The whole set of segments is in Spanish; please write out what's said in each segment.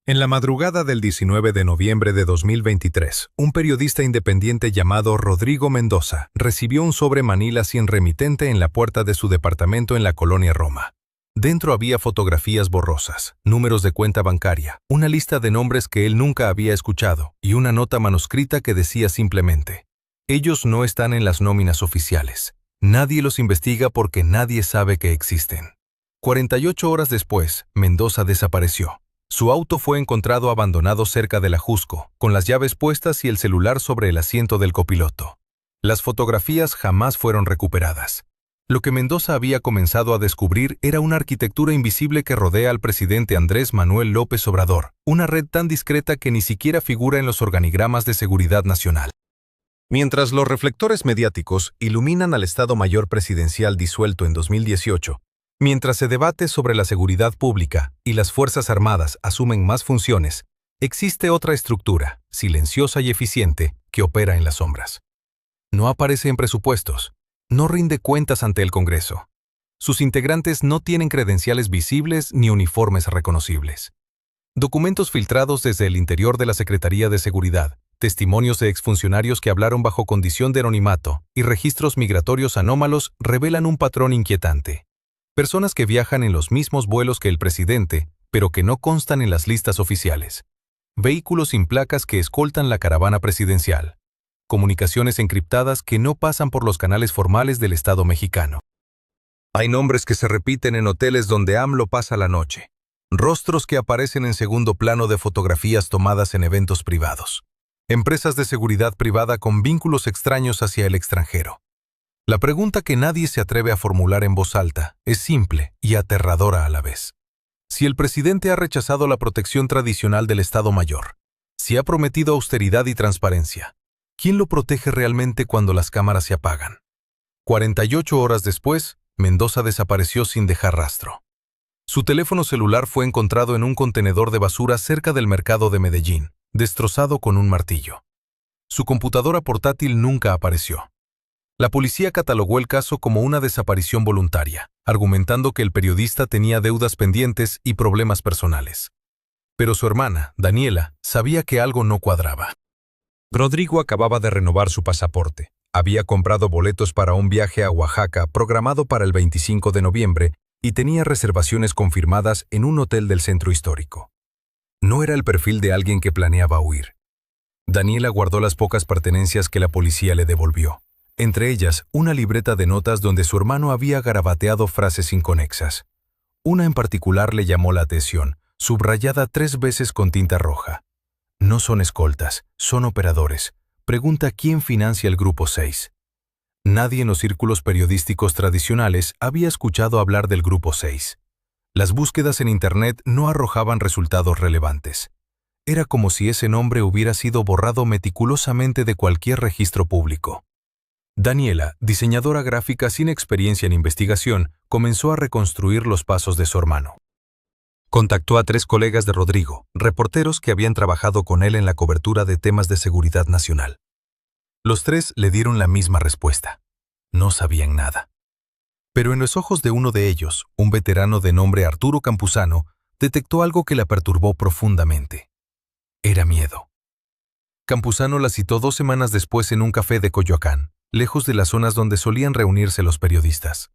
En la madrugada del 19 de noviembre de 2023, un periodista independiente llamado Rodrigo Mendoza recibió un sobre Manila sin remitente en la puerta de su departamento en la colonia Roma. Dentro había fotografías borrosas, números de cuenta bancaria, una lista de nombres que él nunca había escuchado y una nota manuscrita que decía simplemente: ellos no están en las nóminas oficiales. Nadie los investiga porque nadie sabe que existen. 48 horas después, Mendoza desapareció. Su auto fue encontrado abandonado cerca del Ajusco, con las llaves puestas y el celular sobre el asiento del copiloto. Las fotografías jamás fueron recuperadas. Lo que Mendoza había comenzado a descubrir era una arquitectura invisible que rodea al presidente Andrés Manuel López Obrador, una red tan discreta que ni siquiera figura en los organigramas de seguridad nacional. Mientras los reflectores mediáticos iluminan al Estado Mayor Presidencial disuelto en 2018, mientras se debate sobre la seguridad pública y las Fuerzas Armadas asumen más funciones, existe otra estructura, silenciosa y eficiente, que opera en las sombras. No aparece en presupuestos, no rinde cuentas ante el Congreso. Sus integrantes no tienen credenciales visibles ni uniformes reconocibles. Documentos filtrados desde el interior de la Secretaría de Seguridad, testimonios de exfuncionarios que hablaron bajo condición de anonimato y registros migratorios anómalos revelan un patrón inquietante. Personas que viajan en los mismos vuelos que el presidente, pero que no constan en las listas oficiales. Vehículos sin placas que escoltan la caravana presidencial. Comunicaciones encriptadas que no pasan por los canales formales del Estado mexicano. Hay nombres que se repiten en hoteles donde AMLO pasa la noche. Rostros que aparecen en segundo plano de fotografías tomadas en eventos privados. Empresas de seguridad privada con vínculos extraños hacia el extranjero. La pregunta que nadie se atreve a formular en voz alta es simple y aterradora a la vez. Si el presidente ha rechazado la protección tradicional del Estado Mayor, si ha prometido austeridad y transparencia, ¿quién lo protege realmente cuando las cámaras se apagan? 48 horas después, Mendoza desapareció sin dejar rastro. Su teléfono celular fue encontrado en un contenedor de basura cerca del mercado de Medellín, destrozado con un martillo. Su computadora portátil nunca apareció. La policía catalogó el caso como una desaparición voluntaria, argumentando que el periodista tenía deudas pendientes y problemas personales. Pero su hermana, Daniela, sabía que algo no cuadraba. Rodrigo acababa de renovar su pasaporte. Había comprado boletos para un viaje a Oaxaca programado para el 25 de noviembre y tenía reservaciones confirmadas en un hotel del centro histórico. No era el perfil de alguien que planeaba huir. Daniela guardó las pocas pertenencias que la policía le devolvió. Entre ellas, una libreta de notas donde su hermano había garabateado frases inconexas. Una en particular le llamó la atención, subrayada 3 veces con tinta roja. No son escoltas, son operadores. Pregunta quién financia el Grupo 6. Nadie en los círculos periodísticos tradicionales había escuchado hablar del Grupo 6. Las búsquedas en Internet no arrojaban resultados relevantes. Era como si ese nombre hubiera sido borrado meticulosamente de cualquier registro público. Daniela, diseñadora gráfica sin experiencia en investigación, comenzó a reconstruir los pasos de su hermano. Contactó a 3 colegas de Rodrigo, reporteros que habían trabajado con él en la cobertura de temas de seguridad nacional. Los 3 le dieron la misma respuesta. No sabían nada. Pero en los ojos de uno de ellos, un veterano de nombre Arturo Campuzano, detectó algo que la perturbó profundamente. Era miedo. Campuzano la citó 2 semanas después en un café de Coyoacán, lejos de las zonas donde solían reunirse los periodistas.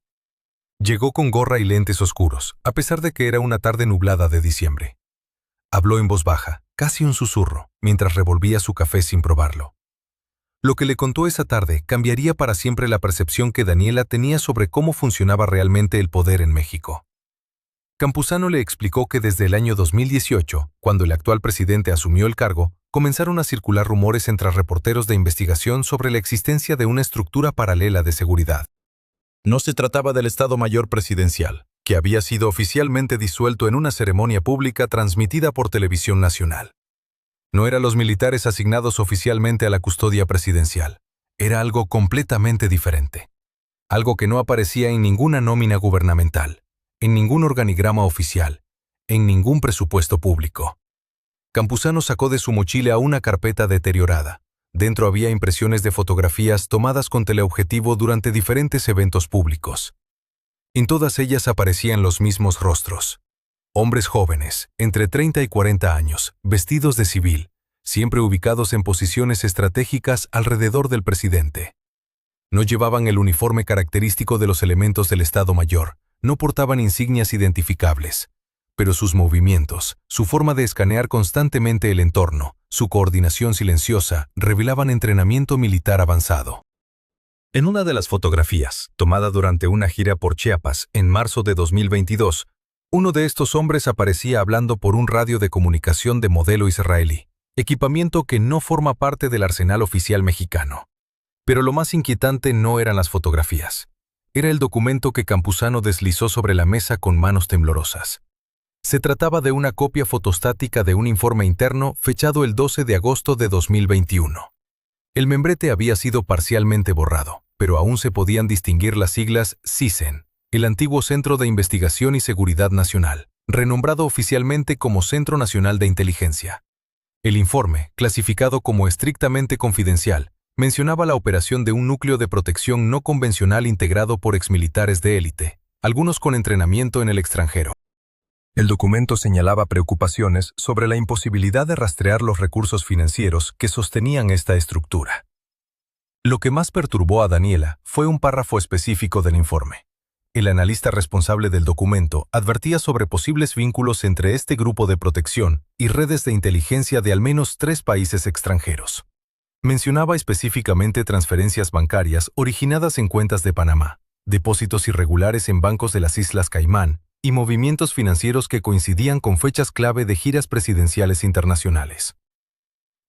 Llegó con gorra y lentes oscuros, a pesar de que era una tarde nublada de diciembre. Habló en voz baja, casi un susurro, mientras revolvía su café sin probarlo. Lo que le contó esa tarde cambiaría para siempre la percepción que Daniela tenía sobre cómo funcionaba realmente el poder en México. Campuzano le explicó que desde el año 2018, cuando el actual presidente asumió el cargo, comenzaron a circular rumores entre reporteros de investigación sobre la existencia de una estructura paralela de seguridad. No se trataba del Estado Mayor Presidencial, que había sido oficialmente disuelto en una ceremonia pública transmitida por Televisión Nacional. No eran los militares asignados oficialmente a la custodia presidencial. Era algo completamente diferente. Algo que no aparecía en ninguna nómina gubernamental, en ningún organigrama oficial, en ningún presupuesto público. Campuzano sacó de su mochila una carpeta deteriorada. Dentro había impresiones de fotografías tomadas con teleobjetivo durante diferentes eventos públicos. En todas ellas aparecían los mismos rostros. Hombres jóvenes, entre 30 y 40 años, vestidos de civil, siempre ubicados en posiciones estratégicas alrededor del presidente. No llevaban el uniforme característico de los elementos del Estado Mayor, no portaban insignias identificables, pero sus movimientos, su forma de escanear constantemente el entorno, su coordinación silenciosa, revelaban entrenamiento militar avanzado. En una de las fotografías, tomada durante una gira por Chiapas en marzo de 2022, uno de estos hombres aparecía hablando por un radio de comunicación de modelo israelí, equipamiento que no forma parte del arsenal oficial mexicano. Pero lo más inquietante no eran las fotografías. Era el documento que Campuzano deslizó sobre la mesa con manos temblorosas. Se trataba de una copia fotostática de un informe interno fechado el 12 de agosto de 2021. El membrete había sido parcialmente borrado, pero aún se podían distinguir las siglas CISEN, el antiguo Centro de Investigación y Seguridad Nacional, renombrado oficialmente como Centro Nacional de Inteligencia. El informe, clasificado como estrictamente confidencial, mencionaba la operación de un núcleo de protección no convencional integrado por exmilitares de élite, algunos con entrenamiento en el extranjero. El documento señalaba preocupaciones sobre la imposibilidad de rastrear los recursos financieros que sostenían esta estructura. Lo que más perturbó a Daniela fue un párrafo específico del informe. El analista responsable del documento advertía sobre posibles vínculos entre este grupo de protección y redes de inteligencia de al menos 3 países extranjeros. Mencionaba específicamente transferencias bancarias originadas en cuentas de Panamá, depósitos irregulares en bancos de las Islas Caimán y movimientos financieros que coincidían con fechas clave de giras presidenciales internacionales.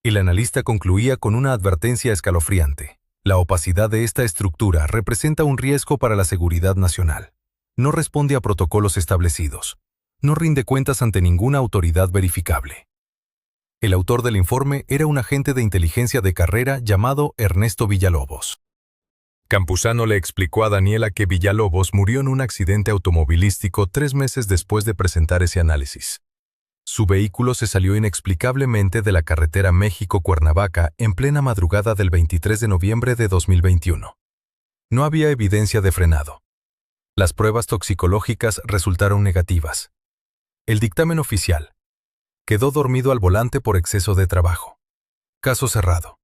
El analista concluía con una advertencia escalofriante. La opacidad de esta estructura representa un riesgo para la seguridad nacional. No responde a protocolos establecidos. No rinde cuentas ante ninguna autoridad verificable. El autor del informe era un agente de inteligencia de carrera llamado Ernesto Villalobos. Campuzano le explicó a Daniela que Villalobos murió en un accidente automovilístico 3 meses después de presentar ese análisis. Su vehículo se salió inexplicablemente de la carretera México-Cuernavaca en plena madrugada del 23 de noviembre de 2021. No había evidencia de frenado. Las pruebas toxicológicas resultaron negativas. El dictamen oficial: quedó dormido al volante por exceso de trabajo. Caso cerrado.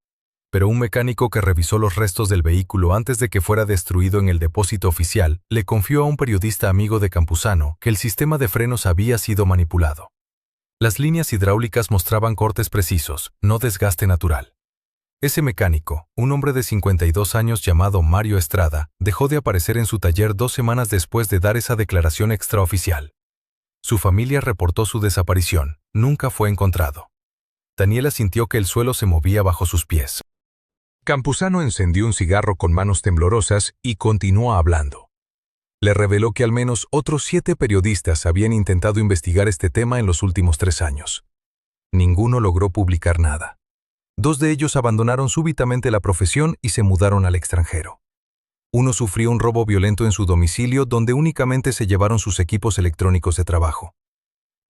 Pero un mecánico que revisó los restos del vehículo antes de que fuera destruido en el depósito oficial le confió a un periodista amigo de Campuzano que el sistema de frenos había sido manipulado. Las líneas hidráulicas mostraban cortes precisos, no desgaste natural. Ese mecánico, un hombre de 52 años llamado Mario Estrada, dejó de aparecer en su taller 2 semanas después de dar esa declaración extraoficial. Su familia reportó su desaparición, nunca fue encontrado. Daniela sintió que el suelo se movía bajo sus pies. Campuzano encendió un cigarro con manos temblorosas y continuó hablando. Le reveló que al menos otros 7 periodistas habían intentado investigar este tema en los últimos 3 años. Ninguno logró publicar nada. 2 de ellos abandonaron súbitamente la profesión y se mudaron al extranjero. Uno sufrió un robo violento en su domicilio donde únicamente se llevaron sus equipos electrónicos de trabajo.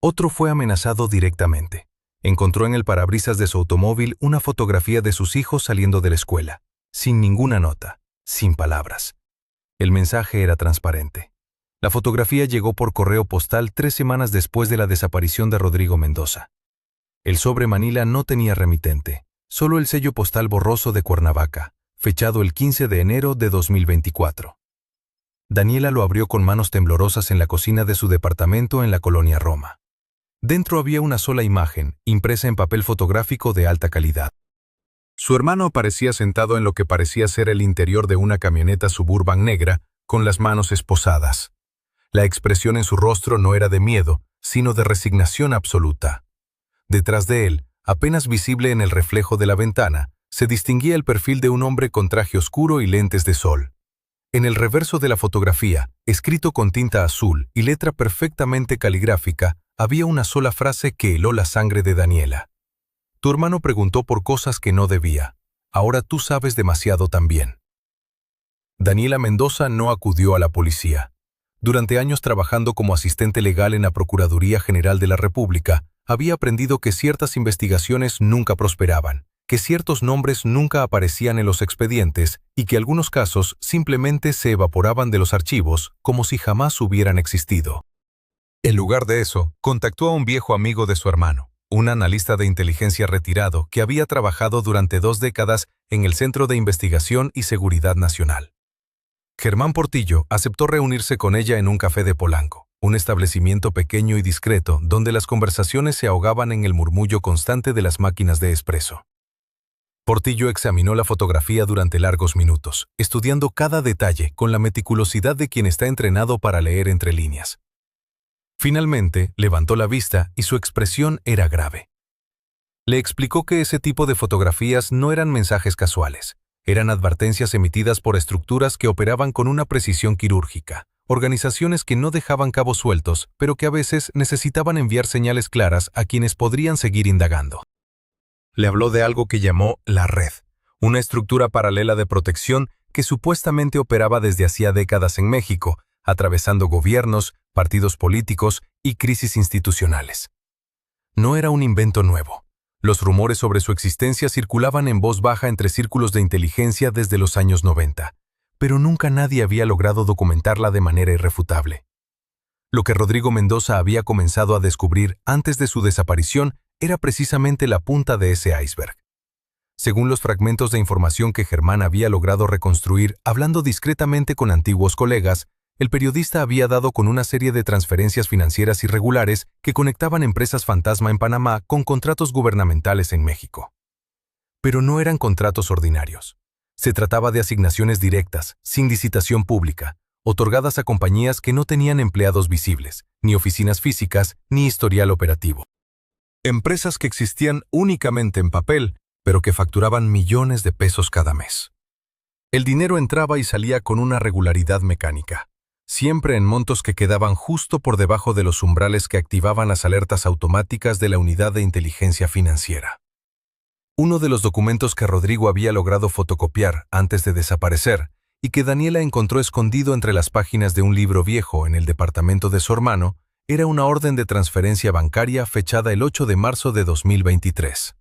Otro fue amenazado directamente. Encontró en el parabrisas de su automóvil una fotografía de sus hijos saliendo de la escuela, sin ninguna nota, sin palabras. El mensaje era transparente. La fotografía llegó por correo postal 3 semanas después de la desaparición de Rodrigo Mendoza. El sobre Manila no tenía remitente, solo el sello postal borroso de Cuernavaca, fechado el 15 de enero de 2024. Daniela lo abrió con manos temblorosas en la cocina de su departamento en la colonia Roma. Dentro había una sola imagen, impresa en papel fotográfico de alta calidad. Su hermano aparecía sentado en lo que parecía ser el interior de una camioneta Suburban negra, con las manos esposadas. La expresión en su rostro no era de miedo, sino de resignación absoluta. Detrás de él, apenas visible en el reflejo de la ventana, se distinguía el perfil de un hombre con traje oscuro y lentes de sol. En el reverso de la fotografía, escrito con tinta azul y letra perfectamente caligráfica, había una sola frase que heló la sangre de Daniela. Tu hermano preguntó por cosas que no debía. Ahora tú sabes demasiado también. Daniela Mendoza no acudió a la policía. Durante años trabajando como asistente legal en la Procuraduría General de la República, había aprendido que ciertas investigaciones nunca prosperaban, que ciertos nombres nunca aparecían en los expedientes y que algunos casos simplemente se evaporaban de los archivos como si jamás hubieran existido. En lugar de eso, contactó a un viejo amigo de su hermano, un analista de inteligencia retirado que había trabajado durante 2 décadas en el Centro de Investigación y Seguridad Nacional. Germán Portillo aceptó reunirse con ella en un café de Polanco, un establecimiento pequeño y discreto donde las conversaciones se ahogaban en el murmullo constante de las máquinas de espresso. Portillo examinó la fotografía durante largos minutos, estudiando cada detalle con la meticulosidad de quien está entrenado para leer entre líneas. Finalmente, levantó la vista y su expresión era grave. Le explicó que ese tipo de fotografías no eran mensajes casuales, eran advertencias emitidas por estructuras que operaban con una precisión quirúrgica, organizaciones que no dejaban cabos sueltos, pero que a veces necesitaban enviar señales claras a quienes podrían seguir indagando. Le habló de algo que llamó la red, una estructura paralela de protección que supuestamente operaba desde hacía décadas en México, atravesando gobiernos, partidos políticos y crisis institucionales. No era un invento nuevo. Los rumores sobre su existencia circulaban en voz baja entre círculos de inteligencia desde los años 90, pero nunca nadie había logrado documentarla de manera irrefutable. Lo que Rodrigo Mendoza había comenzado a descubrir antes de su desaparición era precisamente la punta de ese iceberg. Según los fragmentos de información que Germán había logrado reconstruir hablando discretamente con antiguos colegas, el periodista había dado con una serie de transferencias financieras irregulares que conectaban empresas fantasma en Panamá con contratos gubernamentales en México. Pero no eran contratos ordinarios. Se trataba de asignaciones directas, sin licitación pública, otorgadas a compañías que no tenían empleados visibles, ni oficinas físicas, ni historial operativo. Empresas que existían únicamente en papel, pero que facturaban millones de pesos cada mes. El dinero entraba y salía con una regularidad mecánica, siempre en montos que quedaban justo por debajo de los umbrales que activaban las alertas automáticas de la Unidad de Inteligencia Financiera. Uno de los documentos que Rodrigo había logrado fotocopiar antes de desaparecer y que Daniela encontró escondido entre las páginas de un libro viejo en el departamento de su hermano, era una orden de transferencia bancaria fechada el 8 de marzo de 2023.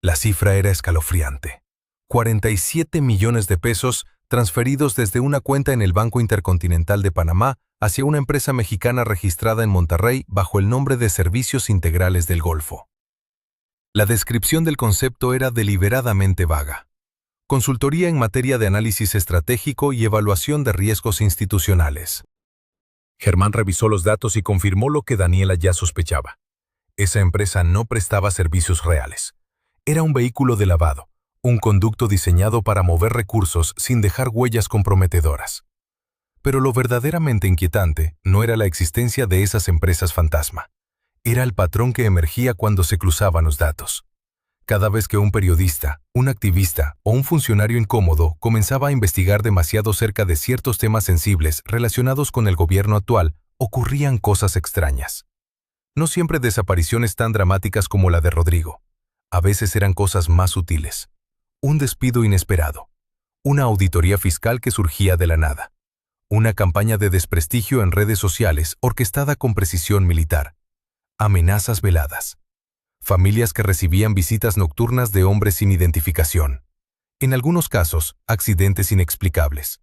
La cifra era escalofriante. 47 millones de pesos transferidos desde una cuenta en el Banco Intercontinental de Panamá hacia una empresa mexicana registrada en Monterrey bajo el nombre de Servicios Integrales del Golfo. La descripción del concepto era deliberadamente vaga. Consultoría en materia de análisis estratégico y evaluación de riesgos institucionales. Germán revisó los datos y confirmó lo que Daniela ya sospechaba. Esa empresa no prestaba servicios reales. Era un vehículo de lavado, un conducto diseñado para mover recursos sin dejar huellas comprometedoras. Pero lo verdaderamente inquietante no era la existencia de esas empresas fantasma. Era el patrón que emergía cuando se cruzaban los datos. Cada vez que un periodista, un activista o un funcionario incómodo comenzaba a investigar demasiado cerca de ciertos temas sensibles relacionados con el gobierno actual, ocurrían cosas extrañas. No siempre desapariciones tan dramáticas como la de Rodrigo. A veces eran cosas más sutiles. Un despido inesperado. Una auditoría fiscal que surgía de la nada. Una campaña de desprestigio en redes sociales orquestada con precisión militar. Amenazas veladas. Familias que recibían visitas nocturnas de hombres sin identificación. En algunos casos, accidentes inexplicables.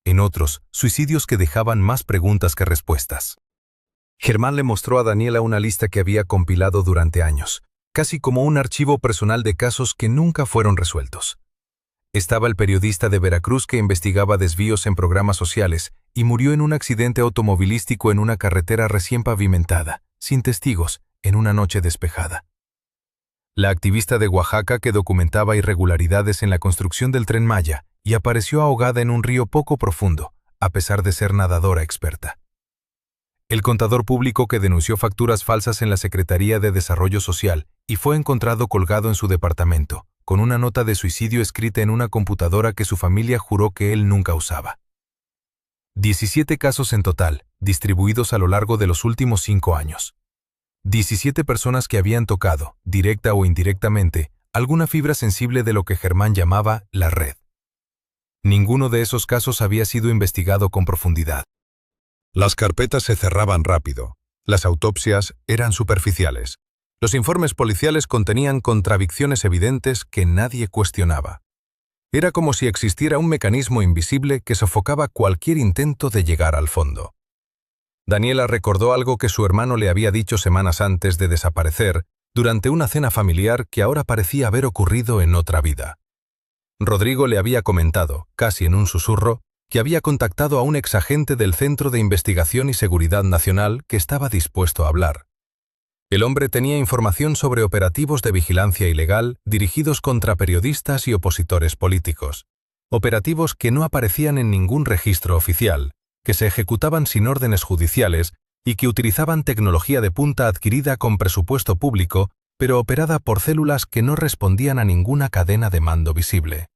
En otros, suicidios que dejaban más preguntas que respuestas. Germán le mostró a Daniela una lista que había compilado durante años, casi como un archivo personal de casos que nunca fueron resueltos. Estaba el periodista de Veracruz que investigaba desvíos en programas sociales y murió en un accidente automovilístico en una carretera recién pavimentada, sin testigos, en una noche despejada. La activista de Oaxaca que documentaba irregularidades en la construcción del Tren Maya y apareció ahogada en un río poco profundo, a pesar de ser nadadora experta. El contador público que denunció facturas falsas en la Secretaría de Desarrollo Social y fue encontrado colgado en su departamento, con una nota de suicidio escrita en una computadora que su familia juró que él nunca usaba. 17 casos en total, distribuidos a lo largo de los últimos 5 años. 17 personas que habían tocado, directa o indirectamente, alguna fibra sensible de lo que Germán llamaba la red. Ninguno de esos casos había sido investigado con profundidad. Las carpetas se cerraban rápido. Las autopsias eran superficiales. Los informes policiales contenían contradicciones evidentes que nadie cuestionaba. Era como si existiera un mecanismo invisible que sofocaba cualquier intento de llegar al fondo. Daniela recordó algo que su hermano le había dicho semanas antes de desaparecer, durante una cena familiar que ahora parecía haber ocurrido en otra vida. Rodrigo le había comentado, casi en un susurro, que había contactado a un exagente del Centro de Investigación y Seguridad Nacional que estaba dispuesto a hablar. El hombre tenía información sobre operativos de vigilancia ilegal dirigidos contra periodistas y opositores políticos. Operativos que no aparecían en ningún registro oficial, que se ejecutaban sin órdenes judiciales y que utilizaban tecnología de punta adquirida con presupuesto público, pero operada por células que no respondían a ninguna cadena de mando visible.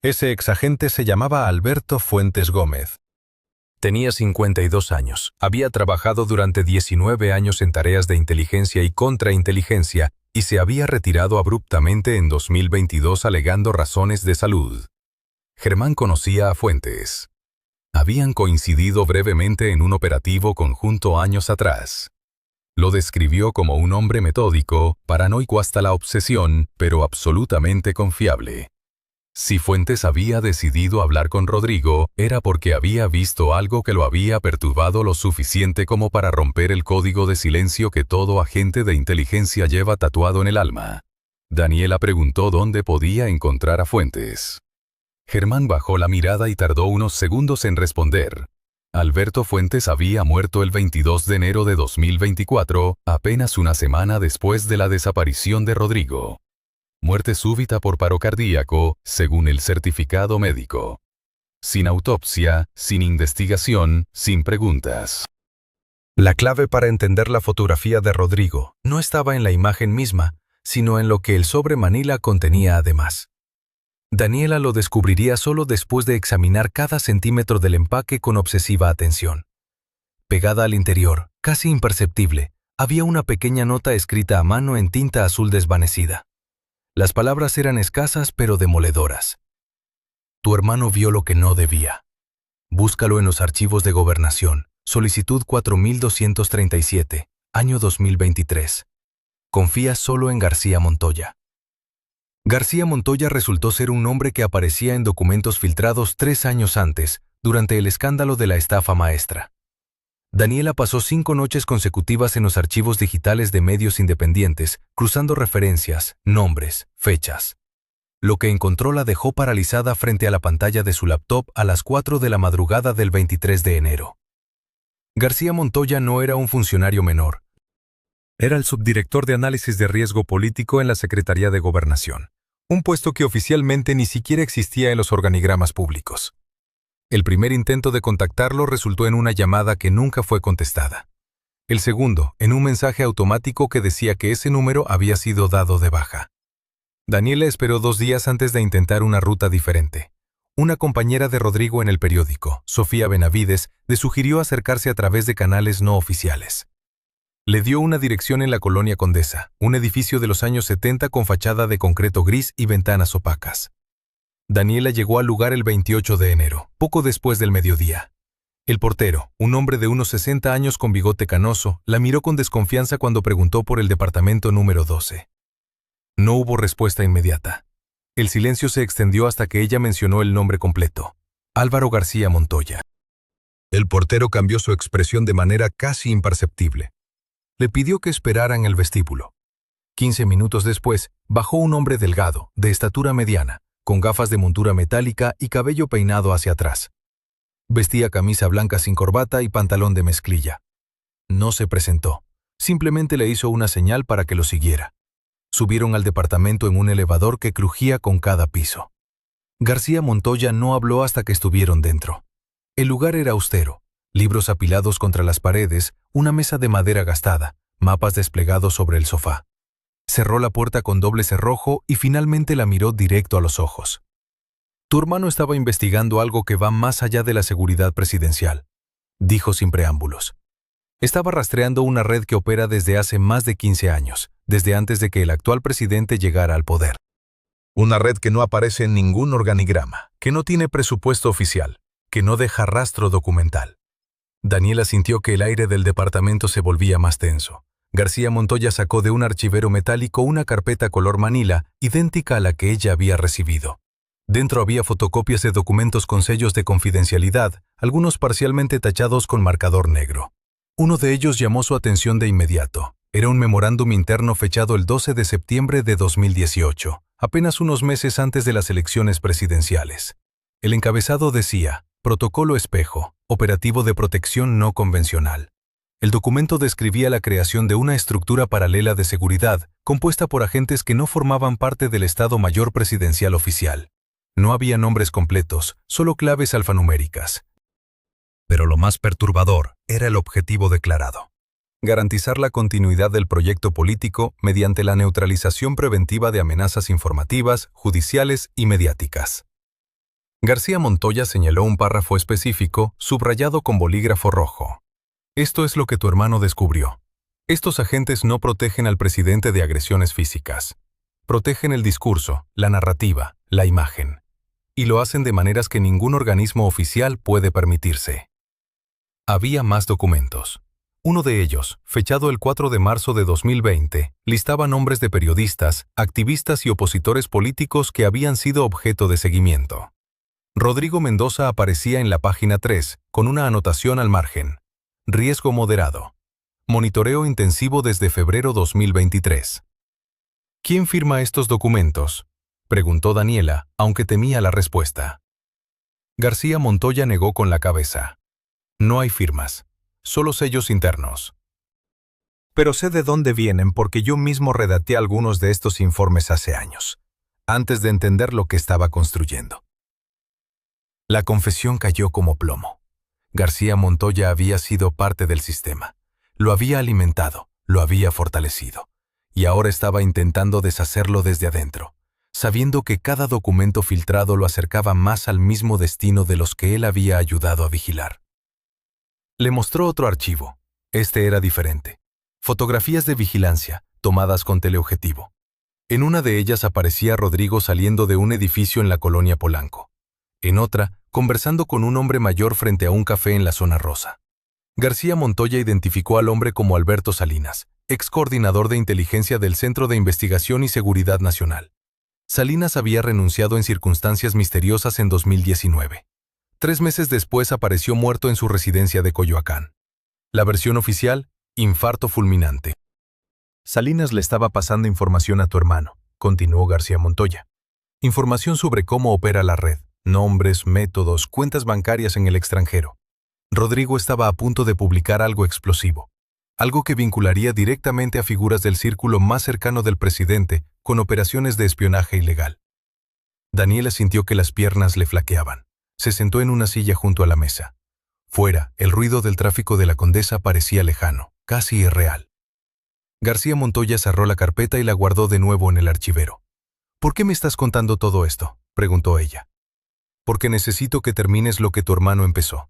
Ese exagente se llamaba Alberto Fuentes Gómez. Tenía 52 años, había trabajado durante 19 años en tareas de inteligencia y contrainteligencia y se había retirado abruptamente en 2022 alegando razones de salud. Germán conocía a Fuentes. Habían coincidido brevemente en un operativo conjunto años atrás. Lo describió como un hombre metódico, paranoico hasta la obsesión, pero absolutamente confiable. Si Fuentes había decidido hablar con Rodrigo, era porque había visto algo que lo había perturbado lo suficiente como para romper el código de silencio que todo agente de inteligencia lleva tatuado en el alma. Daniela preguntó dónde podía encontrar a Fuentes. Germán bajó la mirada y tardó unos segundos en responder. Alberto Fuentes había muerto el 22 de enero de 2024, apenas una semana después de la desaparición de Rodrigo. Muerte súbita por paro cardíaco, según el certificado médico. Sin autopsia, sin investigación, sin preguntas. La clave para entender la fotografía de Rodrigo no estaba en la imagen misma, sino en lo que el sobre Manila contenía además. Daniela lo descubriría solo después de examinar cada centímetro del empaque con obsesiva atención. Pegada al interior, casi imperceptible, había una pequeña nota escrita a mano en tinta azul desvanecida. Las palabras eran escasas pero demoledoras. Tu hermano vio lo que no debía. Búscalo en los archivos de gobernación. Solicitud 4237, año 2023. Confía solo en García Montoya. García Montoya resultó ser un nombre que aparecía en documentos filtrados 3 años antes, durante el escándalo de la estafa maestra. Daniela pasó 5 noches consecutivas en los archivos digitales de medios independientes, cruzando referencias, nombres, fechas. Lo que encontró la dejó paralizada frente a la pantalla de su laptop a las 4 de la madrugada del 23 de enero. García Montoya no era un funcionario menor. Era el subdirector de análisis de riesgo político en la Secretaría de Gobernación, un puesto que oficialmente ni siquiera existía en los organigramas públicos. El primer intento de contactarlo resultó en una llamada que nunca fue contestada. El segundo, en un mensaje automático que decía que ese número había sido dado de baja. Daniela esperó 2 días antes de intentar una ruta diferente. Una compañera de Rodrigo en el periódico, Sofía Benavides, le sugirió acercarse a través de canales no oficiales. Le dio una dirección en la Colonia Condesa, un edificio de los años 70 con fachada de concreto gris y ventanas opacas. Daniela llegó al lugar el 28 de enero, poco después del mediodía. El portero, un hombre de unos 60 años con bigote canoso, la miró con desconfianza cuando preguntó por el departamento número 12. No hubo respuesta inmediata. El silencio se extendió hasta que ella mencionó el nombre completo: Álvaro García Montoya. El portero cambió su expresión de manera casi imperceptible. Le pidió que esperara en el vestíbulo. 15 minutos después, bajó un hombre delgado, de estatura mediana, con gafas de montura metálica y cabello peinado hacia atrás. Vestía camisa blanca sin corbata y pantalón de mezclilla. No se presentó, simplemente le hizo una señal para que lo siguiera. Subieron al departamento en un elevador que crujía con cada piso. García Montoya no habló hasta que estuvieron dentro. El lugar era austero, libros apilados contra las paredes, una mesa de madera gastada, mapas desplegados sobre el sofá. Cerró la puerta con doble cerrojo y finalmente la miró directo a los ojos. Tu hermano estaba investigando algo que va más allá de la seguridad presidencial, dijo sin preámbulos. Estaba rastreando una red que opera desde hace más de 15 años, desde antes de que el actual presidente llegara al poder. Una red que no aparece en ningún organigrama, que no tiene presupuesto oficial, que no deja rastro documental. Daniela sintió que el aire del departamento se volvía más tenso. García Montoya sacó de un archivero metálico una carpeta color Manila, idéntica a la que ella había recibido. Dentro había fotocopias de documentos con sellos de confidencialidad, algunos parcialmente tachados con marcador negro. Uno de ellos llamó su atención de inmediato. Era un memorándum interno fechado el 12 de septiembre de 2018, apenas unos meses antes de las elecciones presidenciales. El encabezado decía, Protocolo Espejo, Operativo de Protección No Convencional. El documento describía la creación de una estructura paralela de seguridad, compuesta por agentes que no formaban parte del Estado Mayor Presidencial oficial. No había nombres completos, solo claves alfanuméricas. Pero lo más perturbador era el objetivo declarado: garantizar la continuidad del proyecto político mediante la neutralización preventiva de amenazas informativas, judiciales y mediáticas. García Montoya señaló un párrafo específico, subrayado con bolígrafo rojo. Esto es lo que tu hermano descubrió. Estos agentes no protegen al presidente de agresiones físicas. Protegen el discurso, la narrativa, la imagen. Y lo hacen de maneras que ningún organismo oficial puede permitirse. Había más documentos. Uno de ellos, fechado el 4 de marzo de 2020, listaba nombres de periodistas, activistas y opositores políticos que habían sido objeto de seguimiento. Rodrigo Mendoza aparecía en la página 3, con una anotación al margen. Riesgo moderado. Monitoreo intensivo desde febrero 2023. ¿Quién firma estos documentos?, preguntó Daniela, aunque temía la respuesta. García Montoya negó con la cabeza. No hay firmas, solo sellos internos. Pero sé de dónde vienen porque yo mismo redacté algunos de estos informes hace años, antes de entender lo que estaba construyendo. La confesión cayó como plomo. García Montoya había sido parte del sistema. Lo había alimentado, lo había fortalecido. Y ahora estaba intentando deshacerlo desde adentro, sabiendo que cada documento filtrado lo acercaba más al mismo destino de los que él había ayudado a vigilar. Le mostró otro archivo. Este era diferente. Fotografías de vigilancia, tomadas con teleobjetivo. En una de ellas aparecía Rodrigo saliendo de un edificio en la colonia Polanco. En otra, conversando con un hombre mayor frente a un café en la zona rosa. García Montoya identificó al hombre como Alberto Salinas, ex coordinador de inteligencia del Centro de Investigación y Seguridad Nacional. Salinas había renunciado en circunstancias misteriosas en 2019. 3 meses después apareció muerto en su residencia de Coyoacán. La versión oficial, infarto fulminante. Salinas le estaba pasando información a tu hermano, continuó García Montoya. Información sobre cómo opera la red, nombres, métodos, cuentas bancarias en el extranjero. Rodrigo estaba a punto de publicar algo explosivo, algo que vincularía directamente a figuras del círculo más cercano del presidente con operaciones de espionaje ilegal. Daniela sintió que las piernas le flaqueaban. Se sentó en una silla junto a la mesa. Fuera, el ruido del tráfico de la Condesa parecía lejano, casi irreal. García Montoya cerró la carpeta y la guardó de nuevo en el archivero. ¿Por qué me estás contando todo esto?, preguntó ella. Porque necesito que termines lo que tu hermano empezó.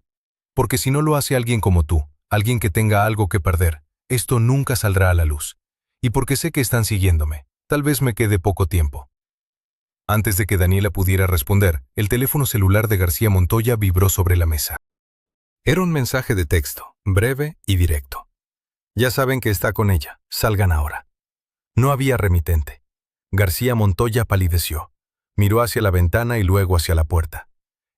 Porque si no lo hace alguien como tú, alguien que tenga algo que perder, esto nunca saldrá a la luz. Y porque sé que están siguiéndome, tal vez me quede poco tiempo. Antes de que Daniela pudiera responder, el teléfono celular de García Montoya vibró sobre la mesa. Era un mensaje de texto, breve y directo. Ya saben que está con ella, salgan ahora. No había remitente. García Montoya palideció. Miró hacia la ventana y luego hacia la puerta.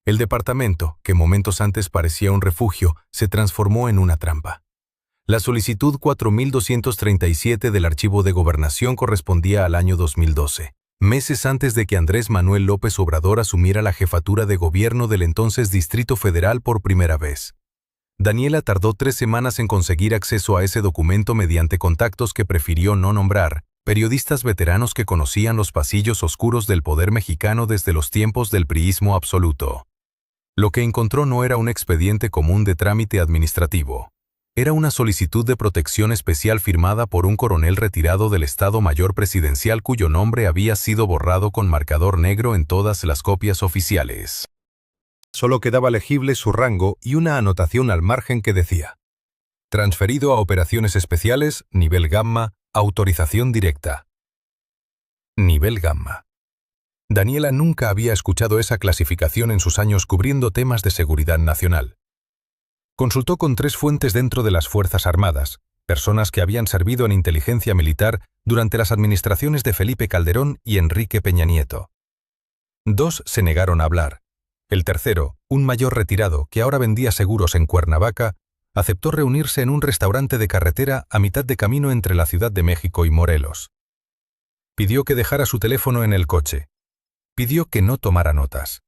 El departamento, que momentos antes parecía un refugio, se transformó en una trampa. La solicitud 4237 del Archivo de Gobernación correspondía al año 2012, meses antes de que Andrés Manuel López Obrador asumiera la jefatura de gobierno del entonces Distrito Federal por primera vez. Daniela tardó 3 semanas en conseguir acceso a ese documento mediante contactos que prefirió no nombrar, periodistas veteranos que conocían los pasillos oscuros del poder mexicano desde los tiempos del priismo absoluto. Lo que encontró no era un expediente común de trámite administrativo. Era una solicitud de protección especial firmada por un coronel retirado del Estado Mayor Presidencial cuyo nombre había sido borrado con marcador negro en todas las copias oficiales. Solo quedaba legible su rango y una anotación al margen que decía: transferido a operaciones especiales, nivel gamma, autorización directa. Nivel gamma. Daniela nunca había escuchado esa clasificación en sus años cubriendo temas de seguridad nacional. Consultó con 3 fuentes dentro de las Fuerzas Armadas, personas que habían servido en inteligencia militar durante las administraciones de Felipe Calderón y Enrique Peña Nieto. 2 se negaron a hablar. El tercero, un mayor retirado que ahora vendía seguros en Cuernavaca, aceptó reunirse en un restaurante de carretera a mitad de camino entre la Ciudad de México y Morelos. Pidió que dejara su teléfono en el coche. Pidió que no tomara notas.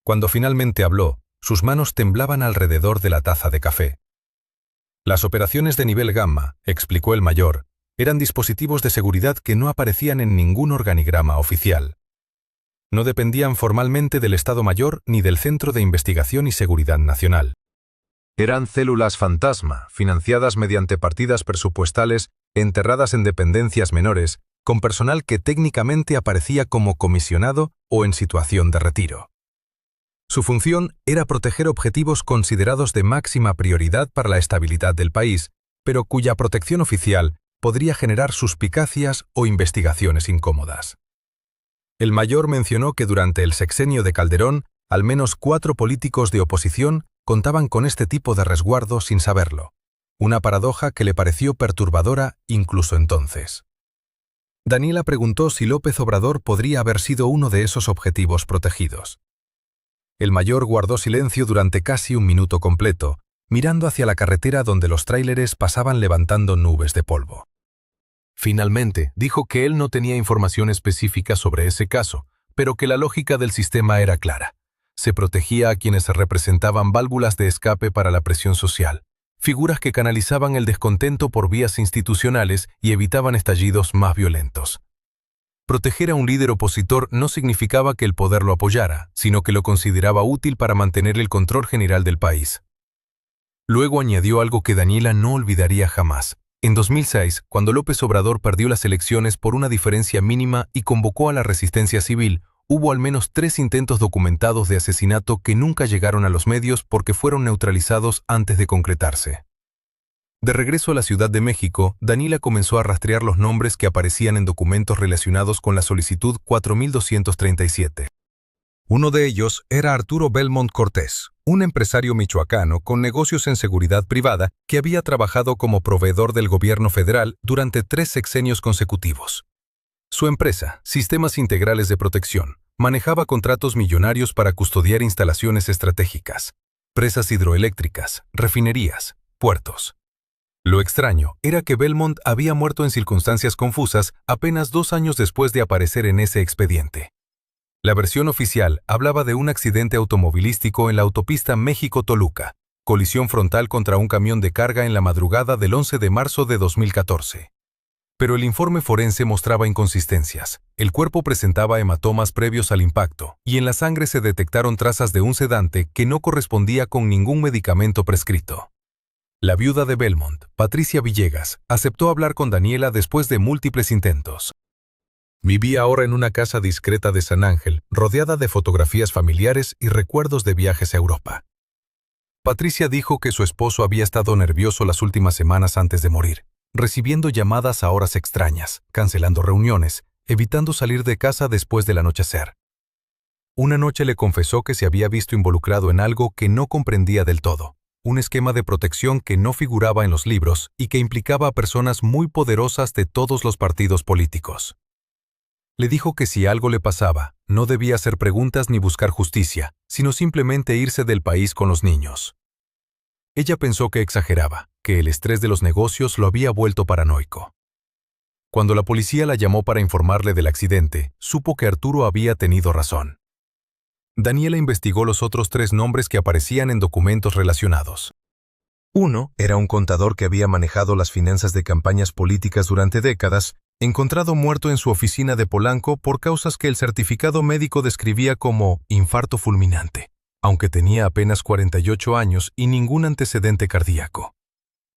Cuando finalmente habló, sus manos temblaban alrededor de la taza de café. Las operaciones de nivel gamma, explicó el mayor, eran dispositivos de seguridad que no aparecían en ningún organigrama oficial. No dependían formalmente del Estado Mayor ni del Centro de Investigación y Seguridad Nacional. Eran células fantasma, financiadas mediante partidas presupuestales enterradas en dependencias menores, con personal que técnicamente aparecía como comisionado o en situación de retiro. Su función era proteger objetivos considerados de máxima prioridad para la estabilidad del país, pero cuya protección oficial podría generar suspicacias o investigaciones incómodas. El mayor mencionó que durante el sexenio de Calderón, al menos 4 políticos de oposición contaban con este tipo de resguardo sin saberlo, una paradoja que le pareció perturbadora incluso entonces. Daniela preguntó si López Obrador podría haber sido uno de esos objetivos protegidos. El mayor guardó silencio durante casi un minuto completo, mirando hacia la carretera donde los tráileres pasaban levantando nubes de polvo. Finalmente, dijo que él no tenía información específica sobre ese caso, pero que la lógica del sistema era clara. Se protegía a quienes representaban válvulas de escape para la presión social, figuras que canalizaban el descontento por vías institucionales y evitaban estallidos más violentos. Proteger a un líder opositor no significaba que el poder lo apoyara, sino que lo consideraba útil para mantener el control general del país. Luego añadió algo que Daniela no olvidaría jamás. En 2006, cuando López Obrador perdió las elecciones por una diferencia mínima y convocó a la resistencia civil, hubo al menos 3 intentos documentados de asesinato que nunca llegaron a los medios porque fueron neutralizados antes de concretarse. De regreso a la Ciudad de México, Daniela comenzó a rastrear los nombres que aparecían en documentos relacionados con la solicitud 4237. Uno de ellos era Arturo Belmont Cortés, un empresario michoacano con negocios en seguridad privada que había trabajado como proveedor del gobierno federal durante 3 sexenios consecutivos. Su empresa, Sistemas Integrales de Protección, manejaba contratos millonarios para custodiar instalaciones estratégicas, presas hidroeléctricas, refinerías, puertos. Lo extraño era que Belmont había muerto en circunstancias confusas apenas 2 años después de aparecer en ese expediente. La versión oficial hablaba de un accidente automovilístico en la autopista México-Toluca, colisión frontal contra un camión de carga en la madrugada del 11 de marzo de 2014. Pero el informe forense mostraba inconsistencias. El cuerpo presentaba hematomas previos al impacto, y en la sangre se detectaron trazas de un sedante que no correspondía con ningún medicamento prescrito. La viuda de Belmont, Patricia Villegas, aceptó hablar con Daniela después de múltiples intentos. Vivía ahora en una casa discreta de San Ángel, rodeada de fotografías familiares y recuerdos de viajes a Europa. Patricia dijo que su esposo había estado nervioso las últimas semanas antes de morir, recibiendo llamadas a horas extrañas, cancelando reuniones, evitando salir de casa después del anochecer. Una noche le confesó que se había visto involucrado en algo que no comprendía del todo, un esquema de protección que no figuraba en los libros y que implicaba a personas muy poderosas de todos los partidos políticos. Le dijo que si algo le pasaba, no debía hacer preguntas ni buscar justicia, sino simplemente irse del país con los niños. Ella pensó que exageraba, que el estrés de los negocios lo había vuelto paranoico. Cuando la policía la llamó para informarle del accidente, supo que Arturo había tenido razón. Daniela investigó los otros 3 nombres que aparecían en documentos relacionados. Uno era un contador que había manejado las finanzas de campañas políticas durante décadas, encontrado muerto en su oficina de Polanco por causas que el certificado médico describía como infarto fulminante, aunque tenía apenas 48 años y ningún antecedente cardíaco.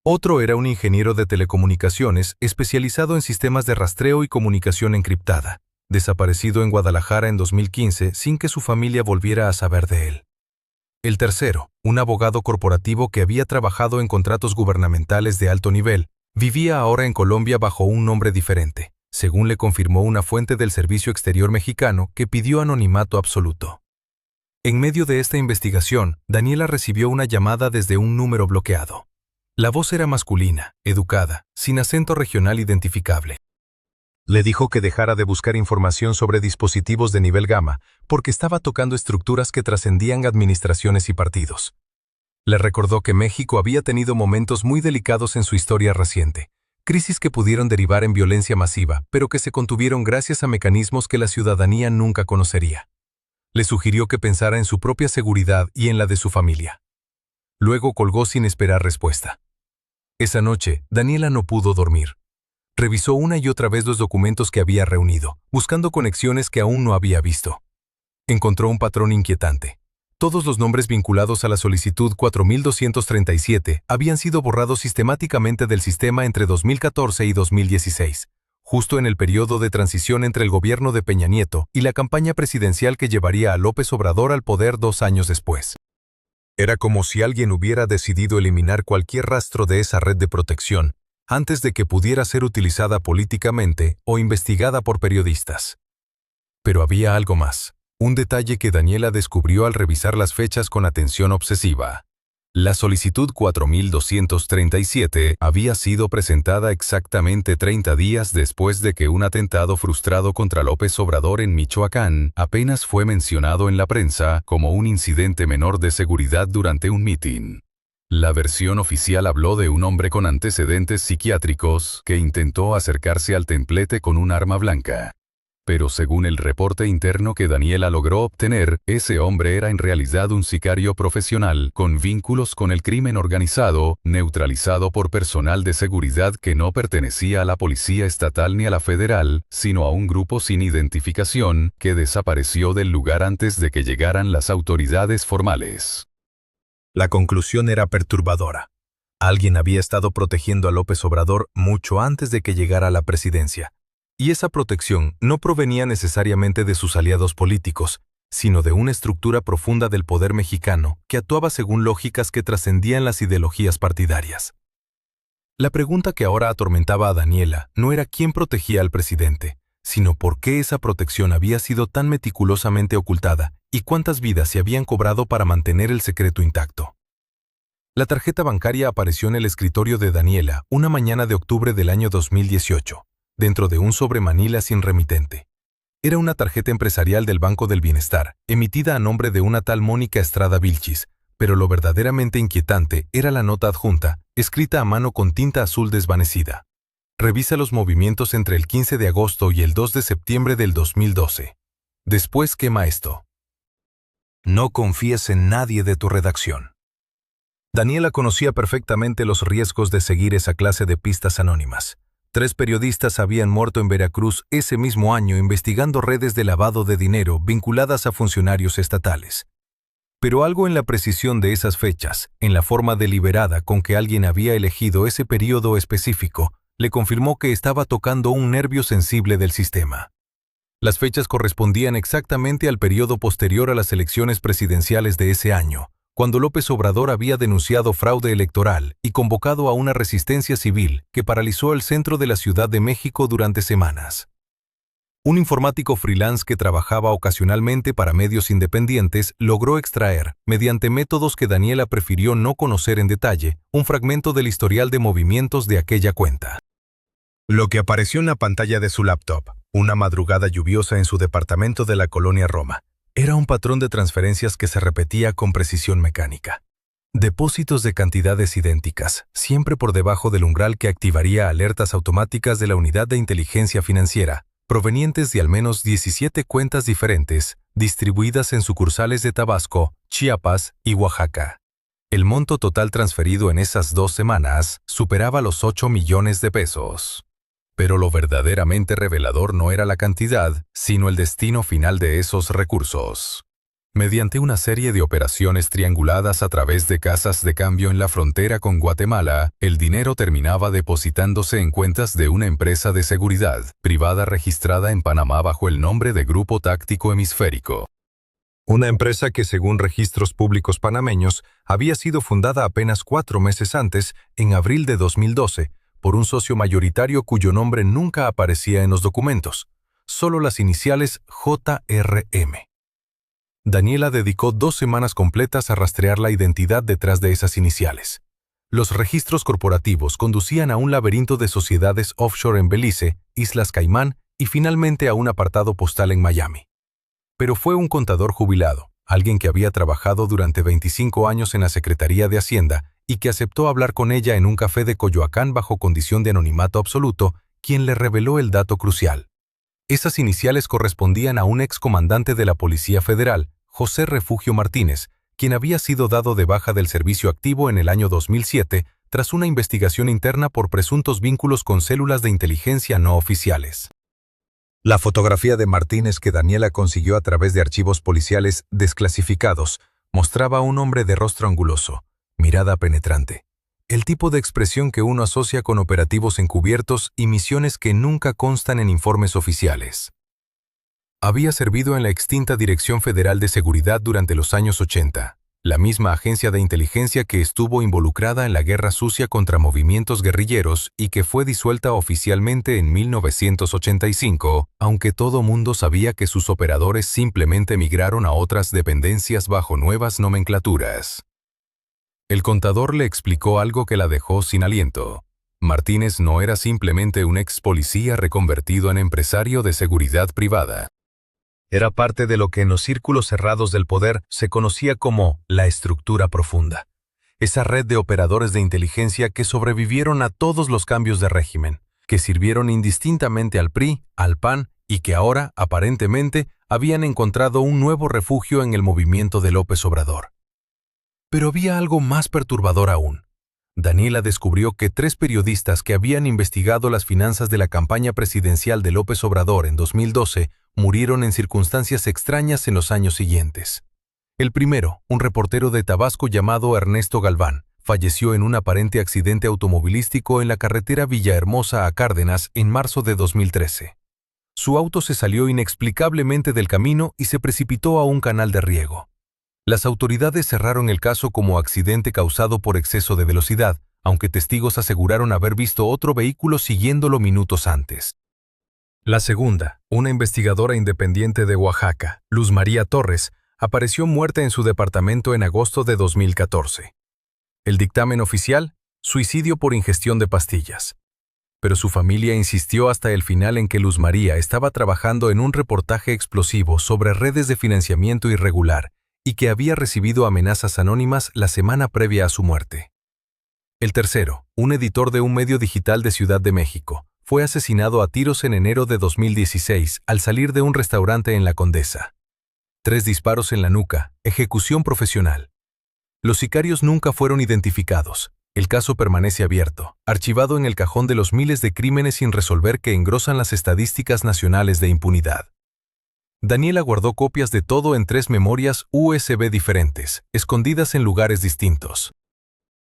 Otro era un ingeniero de telecomunicaciones especializado en sistemas de rastreo y comunicación encriptada, desaparecido en Guadalajara en 2015 sin que su familia volviera a saber de él. El tercero, un abogado corporativo que había trabajado en contratos gubernamentales de alto nivel, vivía ahora en Colombia bajo un nombre diferente, según le confirmó una fuente del Servicio Exterior mexicano que pidió anonimato absoluto. En medio de esta investigación, Daniela recibió una llamada desde un número bloqueado. La voz era masculina, educada, sin acento regional identificable. Le dijo que dejara de buscar información sobre dispositivos de nivel gamma, porque estaba tocando estructuras que trascendían administraciones y partidos. Le recordó que México había tenido momentos muy delicados en su historia reciente, crisis que pudieron derivar en violencia masiva, pero que se contuvieron gracias a mecanismos que la ciudadanía nunca conocería. Le sugirió que pensara en su propia seguridad y en la de su familia. Luego colgó sin esperar respuesta. Esa noche, Daniela no pudo dormir. Revisó una y otra vez los documentos que había reunido, buscando conexiones que aún no había visto. Encontró un patrón inquietante. Todos los nombres vinculados a la solicitud 4237 habían sido borrados sistemáticamente del sistema entre 2014 y 2016, justo en el periodo de transición entre el gobierno de Peña Nieto y la campaña presidencial que llevaría a López Obrador al poder 2 años después. Era como si alguien hubiera decidido eliminar cualquier rastro de esa red de protección antes de que pudiera ser utilizada políticamente o investigada por periodistas. Pero había algo más. Un detalle que Daniela descubrió al revisar las fechas con atención obsesiva. La solicitud 4237 había sido presentada exactamente 30 días después de que un atentado frustrado contra López Obrador en Michoacán apenas fue mencionado en la prensa como un incidente menor de seguridad durante un mitin. La versión oficial habló de un hombre con antecedentes psiquiátricos que intentó acercarse al templete con un arma blanca. Pero según el reporte interno que Daniela logró obtener, ese hombre era en realidad un sicario profesional con vínculos con el crimen organizado, neutralizado por personal de seguridad que no pertenecía a la policía estatal ni a la federal, sino a un grupo sin identificación que desapareció del lugar antes de que llegaran las autoridades formales. La conclusión era perturbadora. Alguien había estado protegiendo a López Obrador mucho antes de que llegara a la presidencia. Y esa protección no provenía necesariamente de sus aliados políticos, sino de una estructura profunda del poder mexicano que actuaba según lógicas que trascendían las ideologías partidarias. La pregunta que ahora atormentaba a Daniela no era quién protegía al presidente, sino por qué esa protección había sido tan meticulosamente ocultada y cuántas vidas se habían cobrado para mantener el secreto intacto. La tarjeta bancaria apareció en el escritorio de Daniela una mañana de octubre del año 2018. Dentro de un sobre Manila sin remitente. Era una tarjeta empresarial del Banco del Bienestar, emitida a nombre de una tal Mónica Estrada Vilchis, pero lo verdaderamente inquietante era la nota adjunta, escrita a mano con tinta azul desvanecida. Revisa los movimientos entre el 15 de agosto y el 2 de septiembre del 2012. Después quema esto. No confíes en nadie de tu redacción. Daniela conocía perfectamente los riesgos de seguir esa clase de pistas anónimas. 3 periodistas habían muerto en Veracruz ese mismo año investigando redes de lavado de dinero vinculadas a funcionarios estatales. Pero algo en la precisión de esas fechas, en la forma deliberada con que alguien había elegido ese periodo específico, le confirmó que estaba tocando un nervio sensible del sistema. Las fechas correspondían exactamente al periodo posterior a las elecciones presidenciales de ese año, cuando López Obrador había denunciado fraude electoral y convocado a una resistencia civil que paralizó el centro de la Ciudad de México durante semanas. Un informático freelance que trabajaba ocasionalmente para medios independientes logró extraer, mediante métodos que Daniela prefirió no conocer en detalle, un fragmento del historial de movimientos de aquella cuenta. Lo que apareció en la pantalla de su laptop, una madrugada lluviosa en su departamento de la colonia Roma, era un patrón de transferencias que se repetía con precisión mecánica. Depósitos de cantidades idénticas, siempre por debajo del umbral que activaría alertas automáticas de la Unidad de Inteligencia Financiera, provenientes de al menos 17 cuentas diferentes, distribuidas en sucursales de Tabasco, Chiapas y Oaxaca. El monto total transferido en esas 2 semanas superaba los 8 millones de pesos. Pero lo verdaderamente revelador no era la cantidad, sino el destino final de esos recursos. Mediante una serie de operaciones trianguladas a través de casas de cambio en la frontera con Guatemala, el dinero terminaba depositándose en cuentas de una empresa de seguridad privada registrada en Panamá bajo el nombre de Grupo Táctico Hemisférico. Una empresa que, según registros públicos panameños, había sido fundada apenas 4 meses antes, en abril de 2012, por un socio mayoritario cuyo nombre nunca aparecía en los documentos, solo las iniciales JRM. Daniela dedicó 2 semanas completas a rastrear la identidad detrás de esas iniciales. Los registros corporativos conducían a un laberinto de sociedades offshore en Belice, Islas Caimán y finalmente a un apartado postal en Miami. Pero fue un contador jubilado, alguien que había trabajado durante 25 años en la Secretaría de Hacienda y que aceptó hablar con ella en un café de Coyoacán bajo condición de anonimato absoluto, quien le reveló el dato crucial. Esas iniciales correspondían a un excomandante de la Policía Federal, José Refugio Martínez, quien había sido dado de baja del servicio activo en el año 2007 tras una investigación interna por presuntos vínculos con células de inteligencia no oficiales. La fotografía de Martínez que Daniela consiguió a través de archivos policiales desclasificados mostraba a un hombre de rostro anguloso, mirada penetrante, el tipo de expresión que uno asocia con operativos encubiertos y misiones que nunca constan en informes oficiales. Había servido en la extinta Dirección Federal de Seguridad durante los años 80, la misma agencia de inteligencia que estuvo involucrada en la guerra sucia contra movimientos guerrilleros y que fue disuelta oficialmente en 1985, aunque todo mundo sabía que sus operadores simplemente migraron a otras dependencias bajo nuevas nomenclaturas. El contador le explicó algo que la dejó sin aliento. Martínez no era simplemente un ex policía reconvertido en empresario de seguridad privada. Era parte de lo que en los círculos cerrados del poder se conocía como la estructura profunda. Esa red de operadores de inteligencia que sobrevivieron a todos los cambios de régimen, que sirvieron indistintamente al PRI, al PAN y que ahora, aparentemente, habían encontrado un nuevo refugio en el movimiento de López Obrador. Pero había algo más perturbador aún. Daniela descubrió que 3 periodistas que habían investigado las finanzas de la campaña presidencial de López Obrador en 2012 murieron en circunstancias extrañas en los años siguientes. El primero, un reportero de Tabasco llamado Ernesto Galván, falleció en un aparente accidente automovilístico en la carretera Villahermosa a Cárdenas en marzo de 2013. Su auto se salió inexplicablemente del camino y se precipitó a un canal de riego. Las autoridades cerraron el caso como accidente causado por exceso de velocidad, aunque testigos aseguraron haber visto otro vehículo siguiéndolo minutos antes. La segunda, una investigadora independiente de Oaxaca, Luz María Torres, apareció muerta en su departamento en agosto de 2014. El dictamen oficial, suicidio por ingestión de pastillas. Pero su familia insistió hasta el final en que Luz María estaba trabajando en un reportaje explosivo sobre redes de financiamiento irregular y que había recibido amenazas anónimas la semana previa a su muerte. El tercero, un editor de un medio digital de Ciudad de México, fue asesinado a tiros en enero de 2016 al salir de un restaurante en La Condesa. 3 disparos en la nuca, ejecución profesional. Los sicarios nunca fueron identificados. El caso permanece abierto, archivado en el cajón de los miles de crímenes sin resolver que engrosan las estadísticas nacionales de impunidad. Daniela guardó copias de todo en 3 memorias USB diferentes, escondidas en lugares distintos.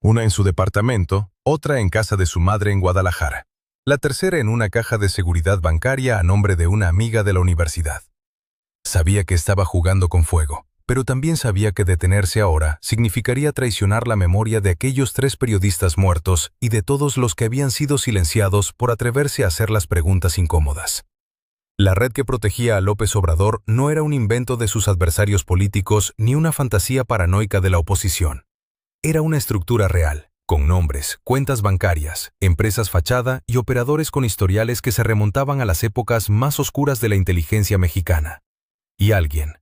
Una en su departamento, otra en casa de su madre en Guadalajara. La tercera en una caja de seguridad bancaria a nombre de una amiga de la universidad. Sabía que estaba jugando con fuego, pero también sabía que detenerse ahora significaría traicionar la memoria de aquellos 3 periodistas muertos y de todos los que habían sido silenciados por atreverse a hacer las preguntas incómodas. La red que protegía a López Obrador no era un invento de sus adversarios políticos ni una fantasía paranoica de la oposición. Era una estructura real, con nombres, cuentas bancarias, empresas fachada y operadores con historiales que se remontaban a las épocas más oscuras de la inteligencia mexicana. Y alguien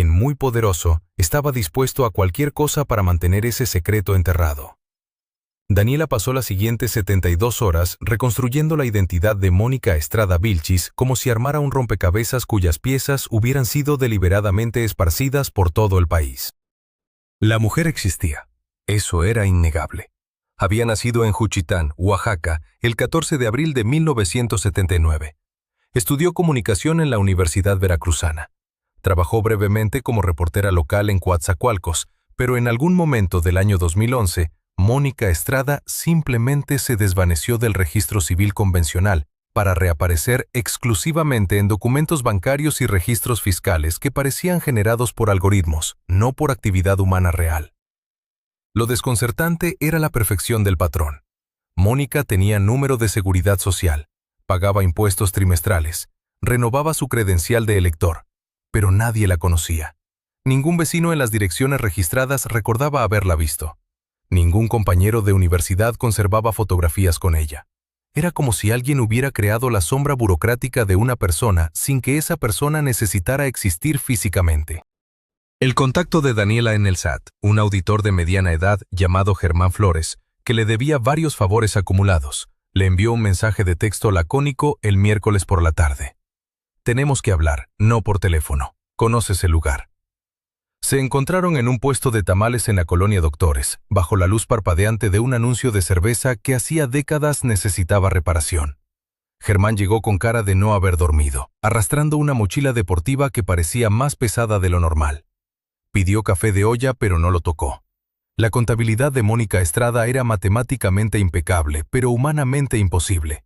muy poderoso, estaba dispuesto a cualquier cosa para mantener ese secreto enterrado. Daniela pasó las siguientes 72 horas reconstruyendo la identidad de Mónica Estrada Vilchis como si armara un rompecabezas cuyas piezas hubieran sido deliberadamente esparcidas por todo el país. La mujer existía. Eso era innegable. Había nacido en Juchitán, Oaxaca, el 14 de abril de 1979. Estudió comunicación en la Universidad Veracruzana. Trabajó brevemente como reportera local en Coatzacoalcos, pero en algún momento del año 2011, Mónica Estrada simplemente se desvaneció del registro civil convencional para reaparecer exclusivamente en documentos bancarios y registros fiscales que parecían generados por algoritmos, no por actividad humana real. Lo desconcertante era la perfección del patrón. Mónica tenía número de seguridad social, pagaba impuestos trimestrales, renovaba su credencial de elector, pero nadie la conocía. Ningún vecino en las direcciones registradas recordaba haberla visto. Ningún compañero de universidad conservaba fotografías con ella. Era como si alguien hubiera creado la sombra burocrática de una persona sin que esa persona necesitara existir físicamente. El contacto de Daniela en el SAT, un auditor de mediana edad llamado Germán Flores, que le debía varios favores acumulados, le envió un mensaje de texto lacónico el miércoles por la tarde. Tenemos que hablar, no por teléfono. ¿Conoces el lugar? Se encontraron en un puesto de tamales en la colonia Doctores, bajo la luz parpadeante de un anuncio de cerveza que hacía décadas necesitaba reparación. Germán llegó con cara de no haber dormido, arrastrando una mochila deportiva que parecía más pesada de lo normal. Pidió café de olla, pero no lo tocó. La contabilidad de Mónica Estrada era matemáticamente impecable, pero humanamente imposible.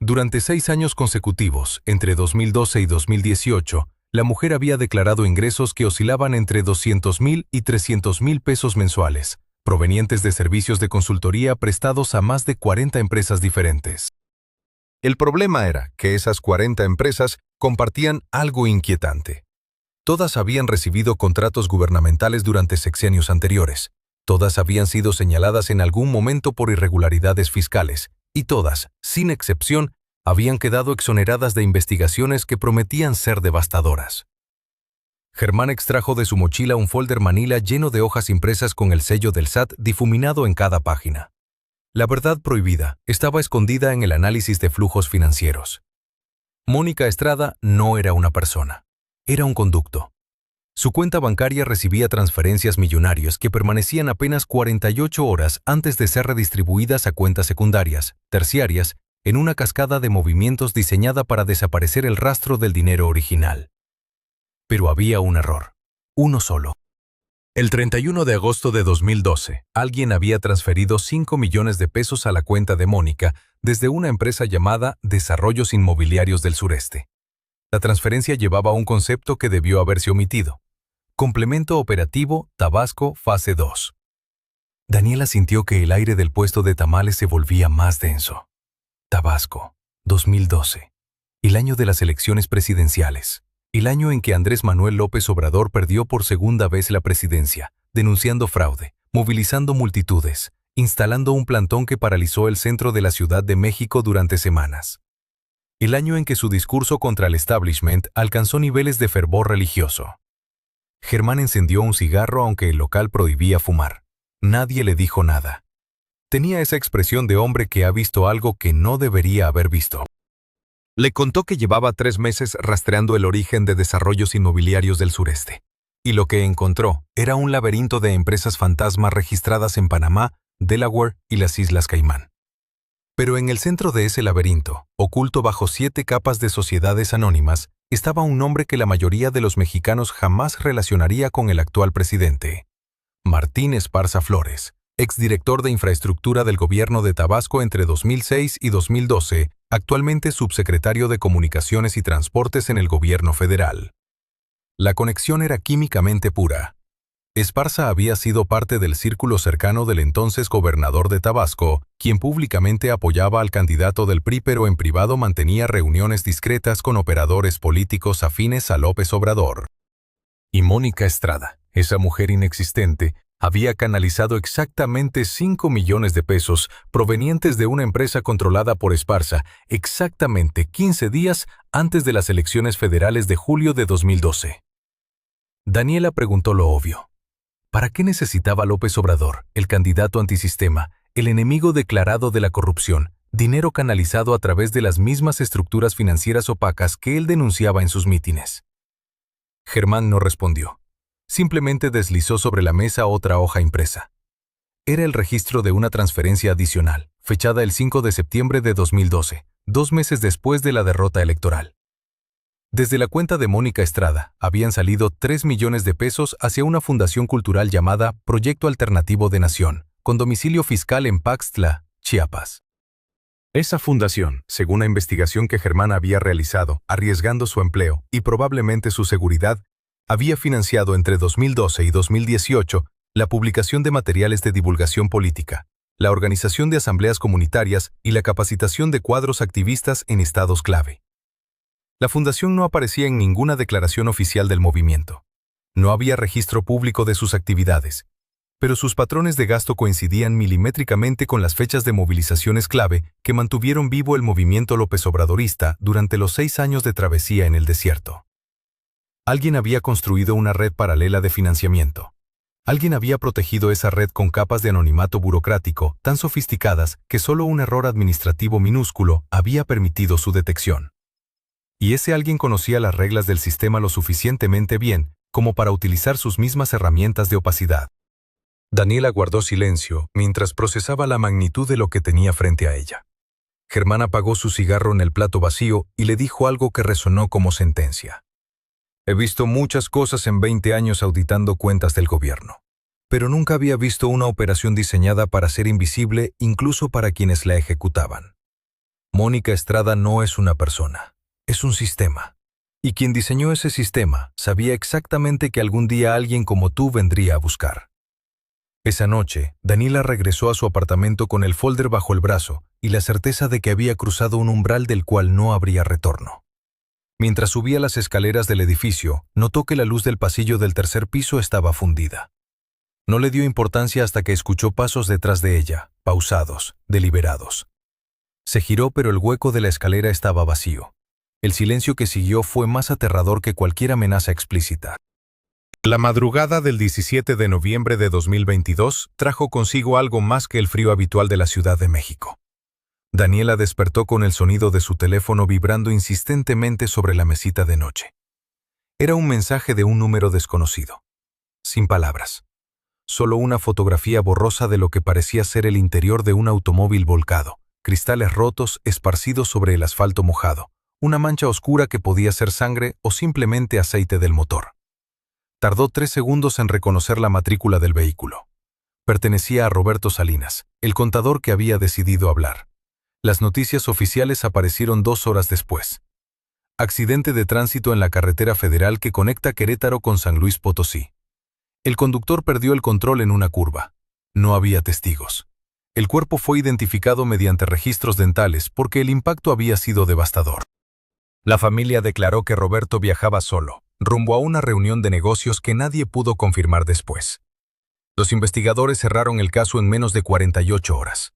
Durante 6 años consecutivos, entre 2012 y 2018, la mujer había declarado ingresos que oscilaban entre 200,000 y 300,000 pesos mensuales, provenientes de servicios de consultoría prestados a más de 40 empresas diferentes. El problema era que esas 40 empresas compartían algo inquietante. Todas habían recibido contratos gubernamentales durante sexenios anteriores. Todas habían sido señaladas en algún momento por irregularidades fiscales, y todas, sin excepción, habían quedado exoneradas de investigaciones que prometían ser devastadoras. Germán extrajo de su mochila un folder manila lleno de hojas impresas con el sello del SAT difuminado en cada página. La verdad prohibida estaba escondida en el análisis de flujos financieros. Mónica Estrada no era una persona, era un conducto. Su cuenta bancaria recibía transferencias millonarias que permanecían apenas 48 horas antes de ser redistribuidas a cuentas secundarias, terciarias, en una cascada de movimientos diseñada para desaparecer el rastro del dinero original. Pero había un error, uno solo. El 31 de agosto de 2012, alguien había transferido 5 millones de pesos a la cuenta de Mónica desde una empresa llamada Desarrollos Inmobiliarios del Sureste. La transferencia llevaba un concepto que debió haberse omitido. Complemento operativo Tabasco Fase 2. Daniela sintió que el aire del puesto de tamales se volvía más denso. Tabasco, 2012. El año de las elecciones presidenciales. El año en que Andrés Manuel López Obrador perdió por segunda vez la presidencia, denunciando fraude, movilizando multitudes, instalando un plantón que paralizó el centro de la Ciudad de México durante semanas. El año en que su discurso contra el establishment alcanzó niveles de fervor religioso. Germán encendió un cigarro aunque el local prohibía fumar. Nadie le dijo nada. Tenía esa expresión de hombre que ha visto algo que no debería haber visto. Le contó que llevaba 3 meses rastreando el origen de Desarrollos Inmobiliarios del Sureste. Y lo que encontró era un laberinto de empresas fantasma registradas en Panamá, Delaware y las Islas Caimán. Pero en el centro de ese laberinto, oculto bajo 7 capas de sociedades anónimas, estaba un nombre que la mayoría de los mexicanos jamás relacionaría con el actual presidente. Martín Esparza Flores, exdirector de infraestructura del gobierno de Tabasco entre 2006 y 2012, actualmente subsecretario de Comunicaciones y Transportes en el gobierno federal. La conexión era químicamente pura. Esparza había sido parte del círculo cercano del entonces gobernador de Tabasco, quien públicamente apoyaba al candidato del PRI pero en privado mantenía reuniones discretas con operadores políticos afines a López Obrador. Y Mónica Estrada, esa mujer inexistente, había canalizado exactamente 5 millones de pesos provenientes de una empresa controlada por Esparza exactamente 15 días antes de las elecciones federales de julio de 2012. Daniela preguntó lo obvio. ¿Para qué necesitaba López Obrador, el candidato antisistema, el enemigo declarado de la corrupción, dinero canalizado a través de las mismas estructuras financieras opacas que él denunciaba en sus mítines? Germán no respondió. Simplemente deslizó sobre la mesa otra hoja impresa. Era el registro de una transferencia adicional, fechada el 5 de septiembre de 2012, 2 meses después de la derrota electoral. Desde la cuenta de Mónica Estrada, habían salido 3 millones de pesos hacia una fundación cultural llamada Proyecto Alternativo de Nación, con domicilio fiscal en Paxtla, Chiapas. Esa fundación, según la investigación que Germán había realizado, arriesgando su empleo y probablemente su seguridad, había financiado entre 2012 y 2018 la publicación de materiales de divulgación política, la organización de asambleas comunitarias y la capacitación de cuadros activistas en estados clave. La fundación no aparecía en ninguna declaración oficial del movimiento. No había registro público de sus actividades, pero sus patrones de gasto coincidían milimétricamente con las fechas de movilizaciones clave que mantuvieron vivo el movimiento López Obradorista durante los 6 años de travesía en el desierto. Alguien había construido una red paralela de financiamiento. Alguien había protegido esa red con capas de anonimato burocrático tan sofisticadas que solo un error administrativo minúsculo había permitido su detección. Y ese alguien conocía las reglas del sistema lo suficientemente bien como para utilizar sus mismas herramientas de opacidad. Daniela guardó silencio mientras procesaba la magnitud de lo que tenía frente a ella. Germán apagó su cigarro en el plato vacío y le dijo algo que resonó como sentencia. He visto muchas cosas en 20 años auditando cuentas del gobierno, pero nunca había visto una operación diseñada para ser invisible incluso para quienes la ejecutaban. Mónica Estrada no es una persona, es un sistema. Y quien diseñó ese sistema sabía exactamente que algún día alguien como tú vendría a buscar. Esa noche, Daniela regresó a su apartamento con el folder bajo el brazo y la certeza de que había cruzado un umbral del cual no habría retorno. Mientras subía las escaleras del edificio, notó que la luz del pasillo del tercer piso estaba fundida. No le dio importancia hasta que escuchó pasos detrás de ella, pausados, deliberados. Se giró, pero el hueco de la escalera estaba vacío. El silencio que siguió fue más aterrador que cualquier amenaza explícita. La madrugada del 17 de noviembre de 2022 trajo consigo algo más que el frío habitual de la Ciudad de México. Daniela despertó con el sonido de su teléfono vibrando insistentemente sobre la mesita de noche. Era un mensaje de un número desconocido. Sin palabras. Solo una fotografía borrosa de lo que parecía ser el interior de un automóvil volcado, cristales rotos esparcidos sobre el asfalto mojado, una mancha oscura que podía ser sangre o simplemente aceite del motor. Tardó 3 segundos en reconocer la matrícula del vehículo. Pertenecía a Roberto Salinas, el contador que había decidido hablar. Las noticias oficiales aparecieron 2 horas después. Accidente de tránsito en la carretera federal que conecta Querétaro con San Luis Potosí. El conductor perdió el control en una curva. No había testigos. El cuerpo fue identificado mediante registros dentales porque el impacto había sido devastador. La familia declaró que Roberto viajaba solo, rumbo a una reunión de negocios que nadie pudo confirmar después. Los investigadores cerraron el caso en menos de 48 horas.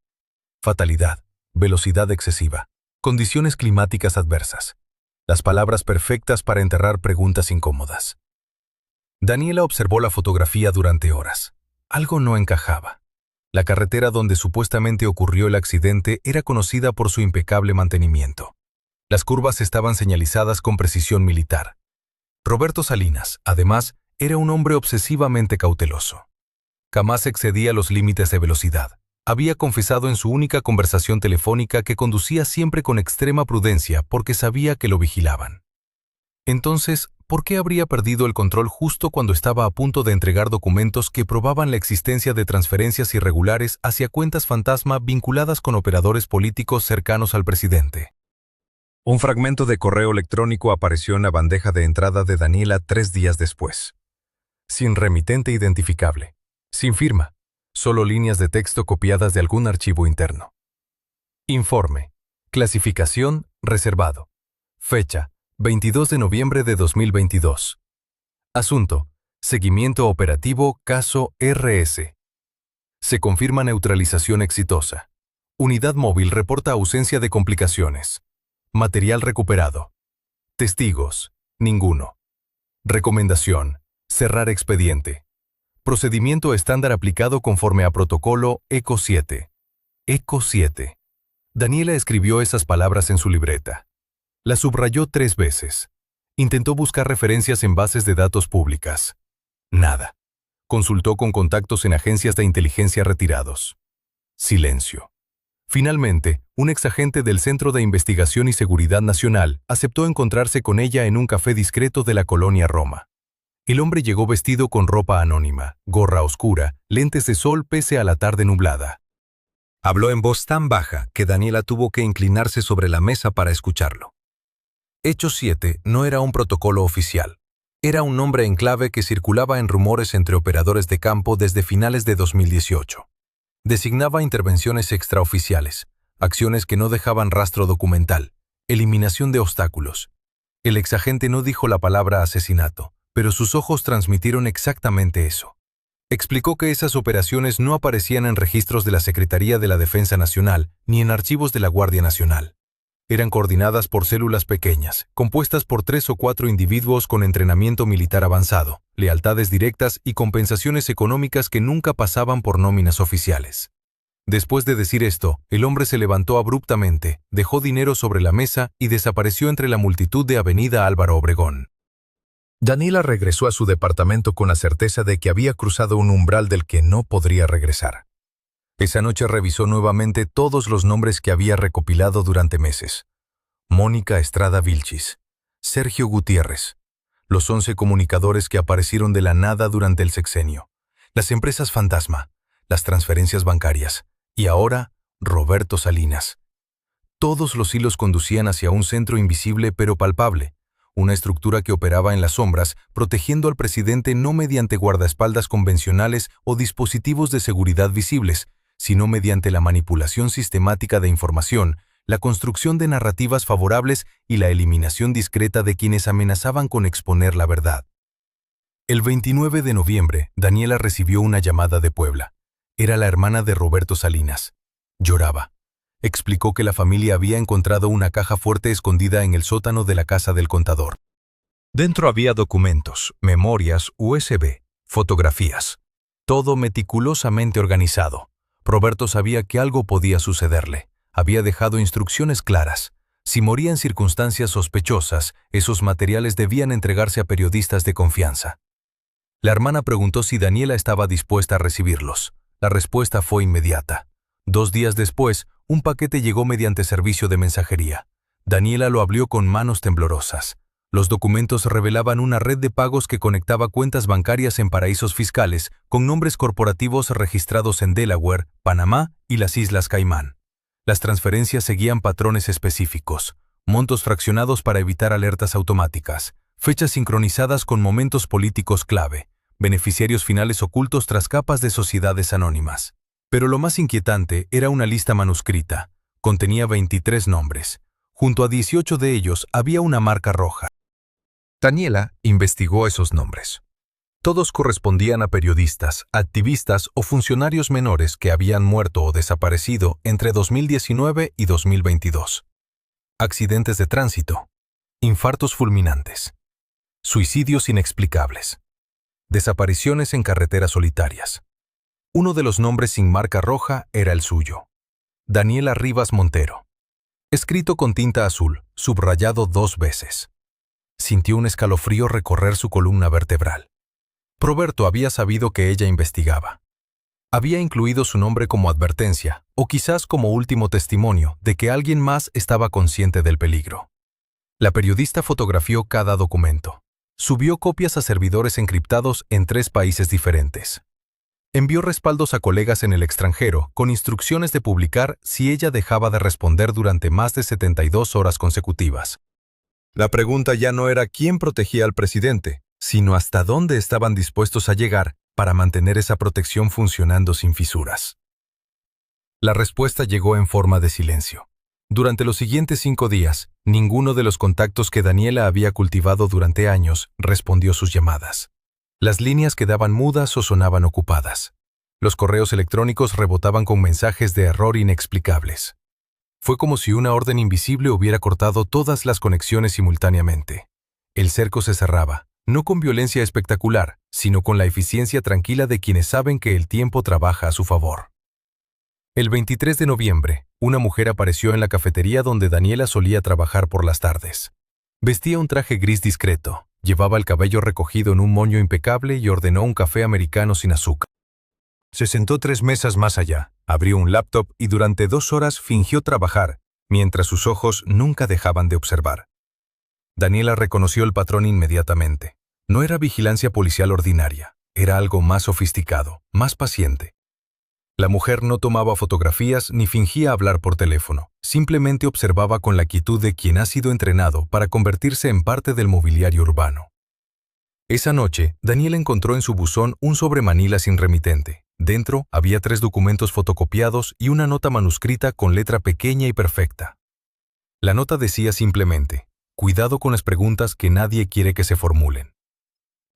Fatalidad. Velocidad excesiva, condiciones climáticas adversas. Las palabras perfectas para enterrar preguntas incómodas. Daniela observó la fotografía durante horas. Algo no encajaba. La carretera donde supuestamente ocurrió el accidente era conocida por su impecable mantenimiento. Las curvas estaban señalizadas con precisión militar. Roberto Salinas, además, era un hombre obsesivamente cauteloso. Jamás excedía los límites de velocidad. Había confesado en su única conversación telefónica que conducía siempre con extrema prudencia porque sabía que lo vigilaban. Entonces, ¿por qué habría perdido el control justo cuando estaba a punto de entregar documentos que probaban la existencia de transferencias irregulares hacia cuentas fantasma vinculadas con operadores políticos cercanos al presidente? Un fragmento de correo electrónico apareció en la bandeja de entrada de Daniela 3 días después. Sin remitente identificable, sin firma. Solo líneas de texto copiadas de algún archivo interno. Informe. Clasificación, reservado. Fecha, 22 de noviembre de 2022. Asunto, seguimiento operativo, caso RS. Se confirma neutralización exitosa. Unidad móvil reporta ausencia de complicaciones. Material recuperado. Testigos, ninguno. Recomendación, cerrar expediente. Procedimiento estándar aplicado conforme a protocolo ECO 7. ECO 7. Daniela escribió esas palabras en su libreta. Las subrayó 3 veces. Intentó buscar referencias en bases de datos públicas. Nada. Consultó con contactos en agencias de inteligencia retirados. Silencio. Finalmente, un exagente del Centro de Investigación y Seguridad Nacional aceptó encontrarse con ella en un café discreto de la colonia Roma. El hombre llegó vestido con ropa anónima, gorra oscura, lentes de sol pese a la tarde nublada. Habló en voz tan baja que Daniela tuvo que inclinarse sobre la mesa para escucharlo. Hechos 7 no era un protocolo oficial. Era un nombre en clave que circulaba en rumores entre operadores de campo desde finales de 2018. Designaba intervenciones extraoficiales, acciones que no dejaban rastro documental, eliminación de obstáculos. El exagente no dijo la palabra asesinato, pero sus ojos transmitieron exactamente eso. Explicó que esas operaciones no aparecían en registros de la Secretaría de la Defensa Nacional ni en archivos de la Guardia Nacional. Eran coordinadas por células pequeñas, compuestas por 3 o 4 individuos con entrenamiento militar avanzado, lealtades directas y compensaciones económicas que nunca pasaban por nóminas oficiales. Después de decir esto, el hombre se levantó abruptamente, dejó dinero sobre la mesa y desapareció entre la multitud de Avenida Álvaro Obregón. Daniela regresó a su departamento con la certeza de que había cruzado un umbral del que no podría regresar. Esa noche revisó nuevamente todos los nombres que había recopilado durante meses. Mónica Estrada Vilchis, Sergio Gutiérrez, los 11 comunicadores que aparecieron de la nada durante el sexenio, las empresas fantasma, las transferencias bancarias, y ahora Roberto Salinas. Todos los hilos conducían hacia un centro invisible pero palpable, una estructura que operaba en las sombras, protegiendo al presidente no mediante guardaespaldas convencionales o dispositivos de seguridad visibles, sino mediante la manipulación sistemática de información, la construcción de narrativas favorables y la eliminación discreta de quienes amenazaban con exponer la verdad. El 29 de noviembre, Daniela recibió una llamada de Puebla. Era la hermana de Roberto Salinas. Lloraba. Explicó que la familia había encontrado una caja fuerte escondida en el sótano de la casa del contador. Dentro había documentos, memorias, USB, fotografías. Todo meticulosamente organizado. Roberto sabía que algo podía sucederle. Había dejado instrucciones claras. Si moría en circunstancias sospechosas, esos materiales debían entregarse a periodistas de confianza. La hermana preguntó si Daniela estaba dispuesta a recibirlos. La respuesta fue inmediata. 2 días después, un paquete llegó mediante servicio de mensajería. Daniela lo abrió con manos temblorosas. Los documentos revelaban una red de pagos que conectaba cuentas bancarias en paraísos fiscales con nombres corporativos registrados en Delaware, Panamá y las Islas Caimán. Las transferencias seguían patrones específicos, montos fraccionados para evitar alertas automáticas, fechas sincronizadas con momentos políticos clave, beneficiarios finales ocultos tras capas de sociedades anónimas. Pero lo más inquietante era una lista manuscrita. Contenía 23 nombres. Junto a 18 de ellos había una marca roja. Daniela investigó esos nombres. Todos correspondían a periodistas, activistas o funcionarios menores que habían muerto o desaparecido entre 2019 y 2022. Accidentes de tránsito, infartos fulminantes, suicidios inexplicables, desapariciones en carreteras solitarias. Uno de los nombres sin marca roja era el suyo. Daniela Rivas Montero. Escrito con tinta azul, subrayado 2 veces. Sintió un escalofrío recorrer su columna vertebral. Roberto había sabido que ella investigaba. Había incluido su nombre como advertencia, o quizás como último testimonio de que alguien más estaba consciente del peligro. La periodista fotografió cada documento. Subió copias a servidores encriptados en 3 países diferentes. Envió respaldos a colegas en el extranjero con instrucciones de publicar si ella dejaba de responder durante más de 72 horas consecutivas. La pregunta ya no era quién protegía al presidente, sino hasta dónde estaban dispuestos a llegar para mantener esa protección funcionando sin fisuras. La respuesta llegó en forma de silencio. Durante los siguientes 5 días, ninguno de los contactos que Daniela había cultivado durante años respondió sus llamadas. Las líneas quedaban mudas o sonaban ocupadas. Los correos electrónicos rebotaban con mensajes de error inexplicables. Fue como si una orden invisible hubiera cortado todas las conexiones simultáneamente. El cerco se cerraba, no con violencia espectacular, sino con la eficiencia tranquila de quienes saben que el tiempo trabaja a su favor. El 23 de noviembre, una mujer apareció en la cafetería donde Daniela solía trabajar por las tardes. Vestía un traje gris discreto, llevaba el cabello recogido en un moño impecable y ordenó un café americano sin azúcar. Se sentó 3 mesas más allá, abrió un laptop y durante 2 horas fingió trabajar, mientras sus ojos nunca dejaban de observar. Daniela reconoció el patrón inmediatamente. No era vigilancia policial ordinaria, era algo más sofisticado, más paciente. La mujer no tomaba fotografías ni fingía hablar por teléfono, simplemente observaba con la quietud de quien ha sido entrenado para convertirse en parte del mobiliario urbano. Esa noche, Daniela encontró en su buzón un sobre Manila sin remitente. Dentro había 3 documentos fotocopiados y una nota manuscrita con letra pequeña y perfecta. La nota decía simplemente: cuidado con las preguntas que nadie quiere que se formulen.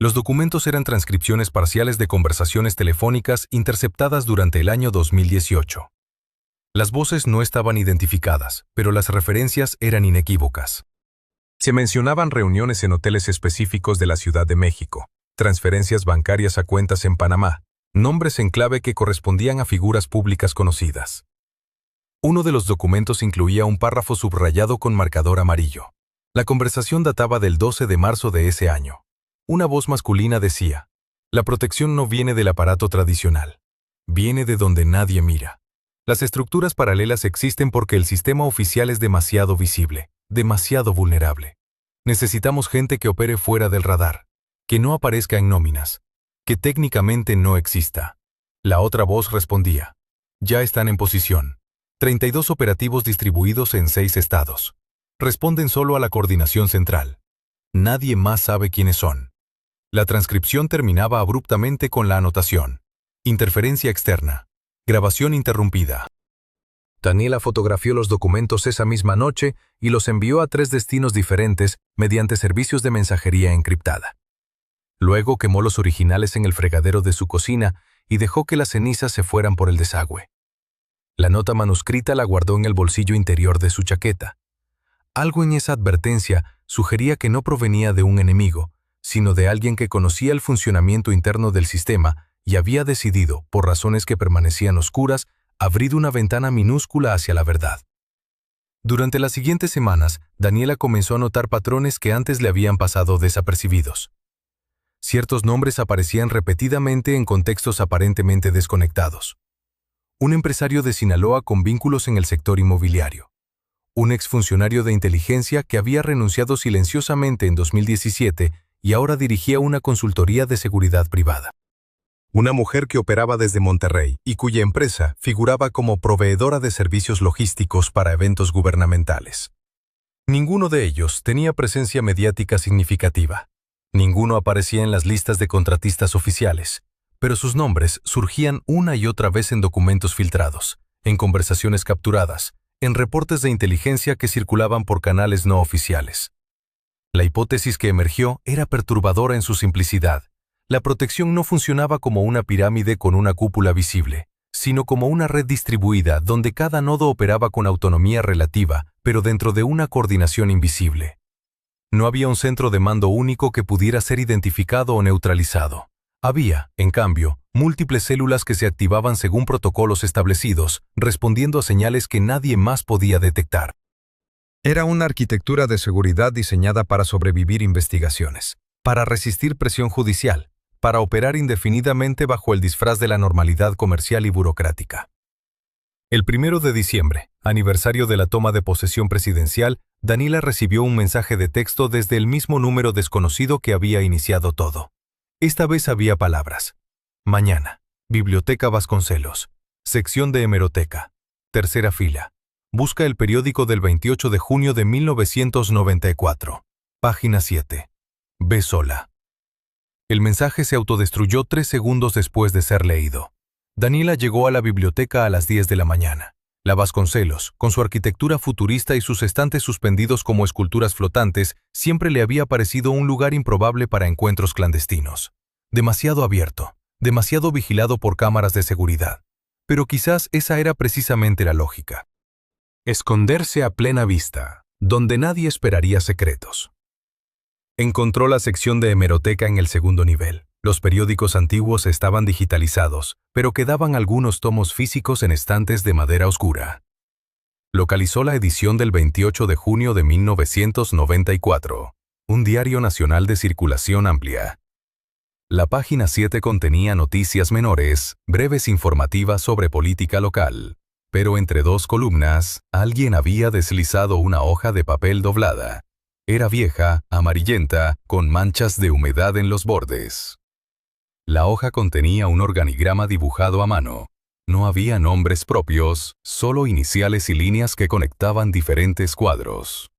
Los documentos eran transcripciones parciales de conversaciones telefónicas interceptadas durante el año 2018. Las voces no estaban identificadas, pero las referencias eran inequívocas. Se mencionaban reuniones en hoteles específicos de la Ciudad de México, transferencias bancarias a cuentas en Panamá, nombres en clave que correspondían a figuras públicas conocidas. Uno de los documentos incluía un párrafo subrayado con marcador amarillo. La conversación databa del 12 de marzo de ese año. Una voz masculina decía: «La protección no viene del aparato tradicional. Viene de donde nadie mira. Las estructuras paralelas existen porque el sistema oficial es demasiado visible, demasiado vulnerable. Necesitamos gente que opere fuera del radar, que no aparezca en nóminas, que técnicamente no exista». La otra voz respondía: «Ya están en posición. 32 operativos distribuidos en 6 estados. Responden solo a la coordinación central. Nadie más sabe quiénes son». La transcripción terminaba abruptamente con la anotación: «Interferencia externa. Grabación interrumpida». Daniela fotografió los documentos esa misma noche y los envió a 3 destinos diferentes mediante servicios de mensajería encriptada. Luego quemó los originales en el fregadero de su cocina y dejó que las cenizas se fueran por el desagüe. La nota manuscrita la guardó en el bolsillo interior de su chaqueta. Algo en esa advertencia sugería que no provenía de un enemigo, sino de alguien que conocía el funcionamiento interno del sistema y había decidido, por razones que permanecían oscuras, abrir una ventana minúscula hacia la verdad. Durante las siguientes semanas, Daniela comenzó a notar patrones que antes le habían pasado desapercibidos. Ciertos nombres aparecían repetidamente en contextos aparentemente desconectados. Un empresario de Sinaloa con vínculos en el sector inmobiliario. Un exfuncionario de inteligencia que había renunciado silenciosamente en 2017 y ahora dirigía una consultoría de seguridad privada. Una mujer que operaba desde Monterrey y cuya empresa figuraba como proveedora de servicios logísticos para eventos gubernamentales. Ninguno de ellos tenía presencia mediática significativa. Ninguno aparecía en las listas de contratistas oficiales, pero sus nombres surgían una y otra vez en documentos filtrados, en conversaciones capturadas, en reportes de inteligencia que circulaban por canales no oficiales. La hipótesis que emergió era perturbadora en su simplicidad. La protección no funcionaba como una pirámide con una cúpula visible, sino como una red distribuida donde cada nodo operaba con autonomía relativa, pero dentro de una coordinación invisible. No había un centro de mando único que pudiera ser identificado o neutralizado. Había, en cambio, múltiples células que se activaban según protocolos establecidos, respondiendo a señales que nadie más podía detectar. Era una arquitectura de seguridad diseñada para sobrevivir investigaciones, para resistir presión judicial, para operar indefinidamente bajo el disfraz de la normalidad comercial y burocrática. El 1 de diciembre, aniversario de la toma de posesión presidencial, Daniela recibió un mensaje de texto desde el mismo número desconocido que había iniciado todo. Esta vez había palabras: «Mañana, Biblioteca Vasconcelos, sección de hemeroteca, tercera fila. Busca el periódico del 28 de junio de 1994, página 7. Ve sola». El mensaje se autodestruyó 3 segundos después de ser leído. Daniela llegó a la biblioteca a las 10 de la mañana. La Vasconcelos, con su arquitectura futurista y sus estantes suspendidos como esculturas flotantes, siempre le había parecido un lugar improbable para encuentros clandestinos. Demasiado abierto, demasiado vigilado por cámaras de seguridad. Pero quizás esa era precisamente la lógica. Esconderse a plena vista, donde nadie esperaría secretos. Encontró la sección de hemeroteca en el segundo nivel. Los periódicos antiguos estaban digitalizados, pero quedaban algunos tomos físicos en estantes de madera oscura. Localizó la edición del 28 de junio de 1994, un diario nacional de circulación amplia. La página 7 contenía noticias menores, breves informativas sobre política local, pero entre 2 columnas, alguien había deslizado una hoja de papel doblada. Era vieja, amarillenta, con manchas de humedad en los bordes. La hoja contenía un organigrama dibujado a mano. No había nombres propios, solo iniciales y líneas que conectaban diferentes cuadros.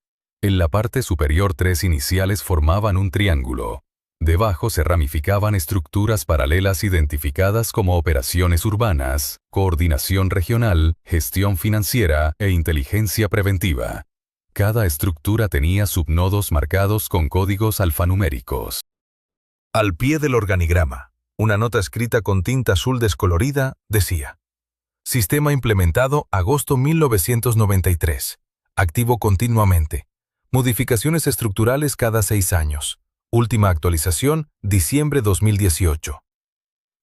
En la parte superior 3 iniciales formaban un triángulo. Debajo se ramificaban estructuras paralelas identificadas como operaciones urbanas, coordinación regional, gestión financiera e inteligencia preventiva. Cada estructura tenía subnodos marcados con códigos alfanuméricos. Al pie del organigrama, una nota escrita con tinta azul descolorida decía: Sistema implementado agosto 1993. Activo continuamente. Modificaciones estructurales cada 6 años. Última actualización, diciembre 2018.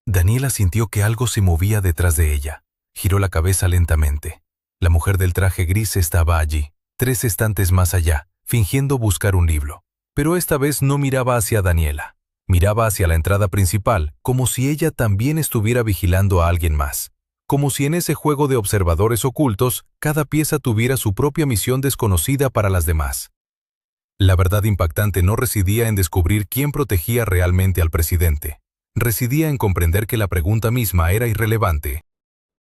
Daniela sintió que algo se movía detrás de ella. Giró la cabeza lentamente. La mujer del traje gris estaba allí, 3 estantes más allá, fingiendo buscar un libro. Pero esta vez no miraba hacia Daniela. Miraba hacia la entrada principal, como si ella también estuviera vigilando a alguien más. Como si en ese juego de observadores ocultos, cada pieza tuviera su propia misión desconocida para las demás. La verdad impactante no residía en descubrir quién protegía realmente al presidente. Residía en comprender que la pregunta misma era irrelevante.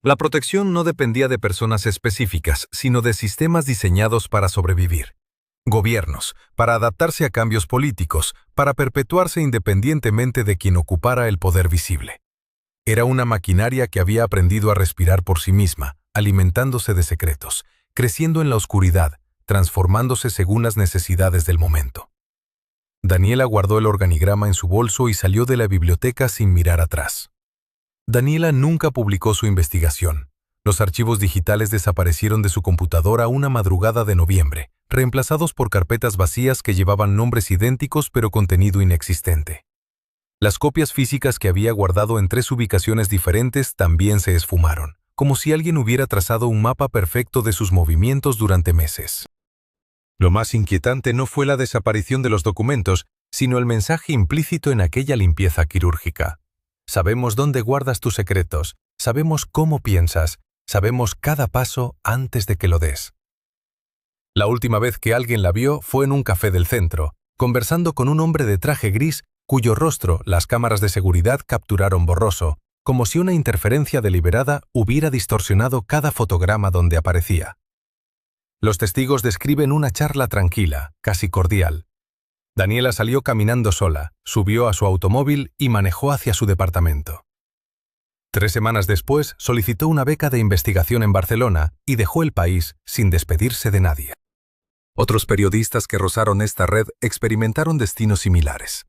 La protección no dependía de personas específicas, sino de sistemas diseñados para sobrevivir. Gobiernos, para adaptarse a cambios políticos, para perpetuarse independientemente de quien ocupara el poder visible. Era una maquinaria que había aprendido a respirar por sí misma, alimentándose de secretos, creciendo en la oscuridad, transformándose según las necesidades del momento. Daniela guardó el organigrama en su bolso y salió de la biblioteca sin mirar atrás. Daniela nunca publicó su investigación. Los archivos digitales desaparecieron de su computadora una madrugada de noviembre, reemplazados por carpetas vacías que llevaban nombres idénticos pero contenido inexistente. Las copias físicas que había guardado en 3 ubicaciones diferentes también se esfumaron, como si alguien hubiera trazado un mapa perfecto de sus movimientos durante meses. Lo más inquietante no fue la desaparición de los documentos, sino el mensaje implícito en aquella limpieza quirúrgica. Sabemos dónde guardas tus secretos, sabemos cómo piensas, sabemos cada paso antes de que lo des. La última vez que alguien la vio fue en un café del centro, conversando con un hombre de traje gris cuyo rostro las cámaras de seguridad capturaron borroso, como si una interferencia deliberada hubiera distorsionado cada fotograma donde aparecía. Los testigos describen una charla tranquila, casi cordial. Daniela salió caminando sola, subió a su automóvil y manejó hacia su departamento. 3 semanas después, solicitó una beca de investigación en Barcelona y dejó el país sin despedirse de nadie. Otros periodistas que rozaron esta red experimentaron destinos similares.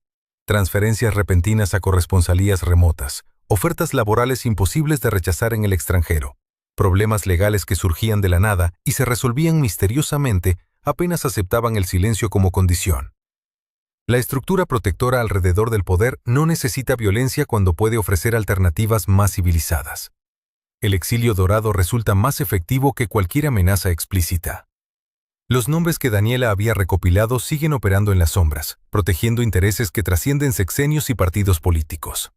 Transferencias repentinas a corresponsalías remotas, ofertas laborales imposibles de rechazar en el extranjero, problemas legales que surgían de la nada y se resolvían misteriosamente apenas aceptaban el silencio como condición. La estructura protectora alrededor del poder no necesita violencia cuando puede ofrecer alternativas más civilizadas. El exilio dorado resulta más efectivo que cualquier amenaza explícita. Los nombres que Daniela había recopilado siguen operando en las sombras, protegiendo intereses que trascienden sexenios y partidos políticos.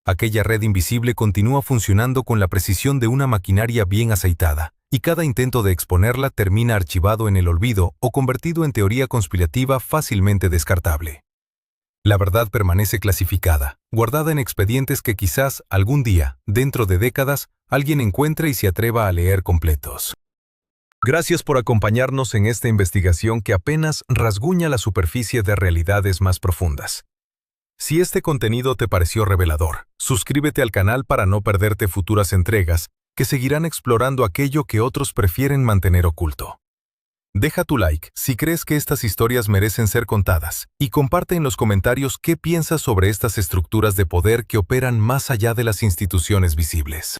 Aquella red invisible continúa funcionando con la precisión de una maquinaria bien aceitada, y cada intento de exponerla termina archivado en el olvido o convertido en teoría conspirativa fácilmente descartable. La verdad permanece clasificada, guardada en expedientes que quizás algún día, dentro de décadas, alguien encuentre y se atreva a leer completos. Gracias por acompañarnos en esta investigación que apenas rasguña la superficie de realidades más profundas. Si este contenido te pareció revelador, suscríbete al canal para no perderte futuras entregas que seguirán explorando aquello que otros prefieren mantener oculto. Deja tu like si crees que estas historias merecen ser contadas y comparte en los comentarios qué piensas sobre estas estructuras de poder que operan más allá de las instituciones visibles.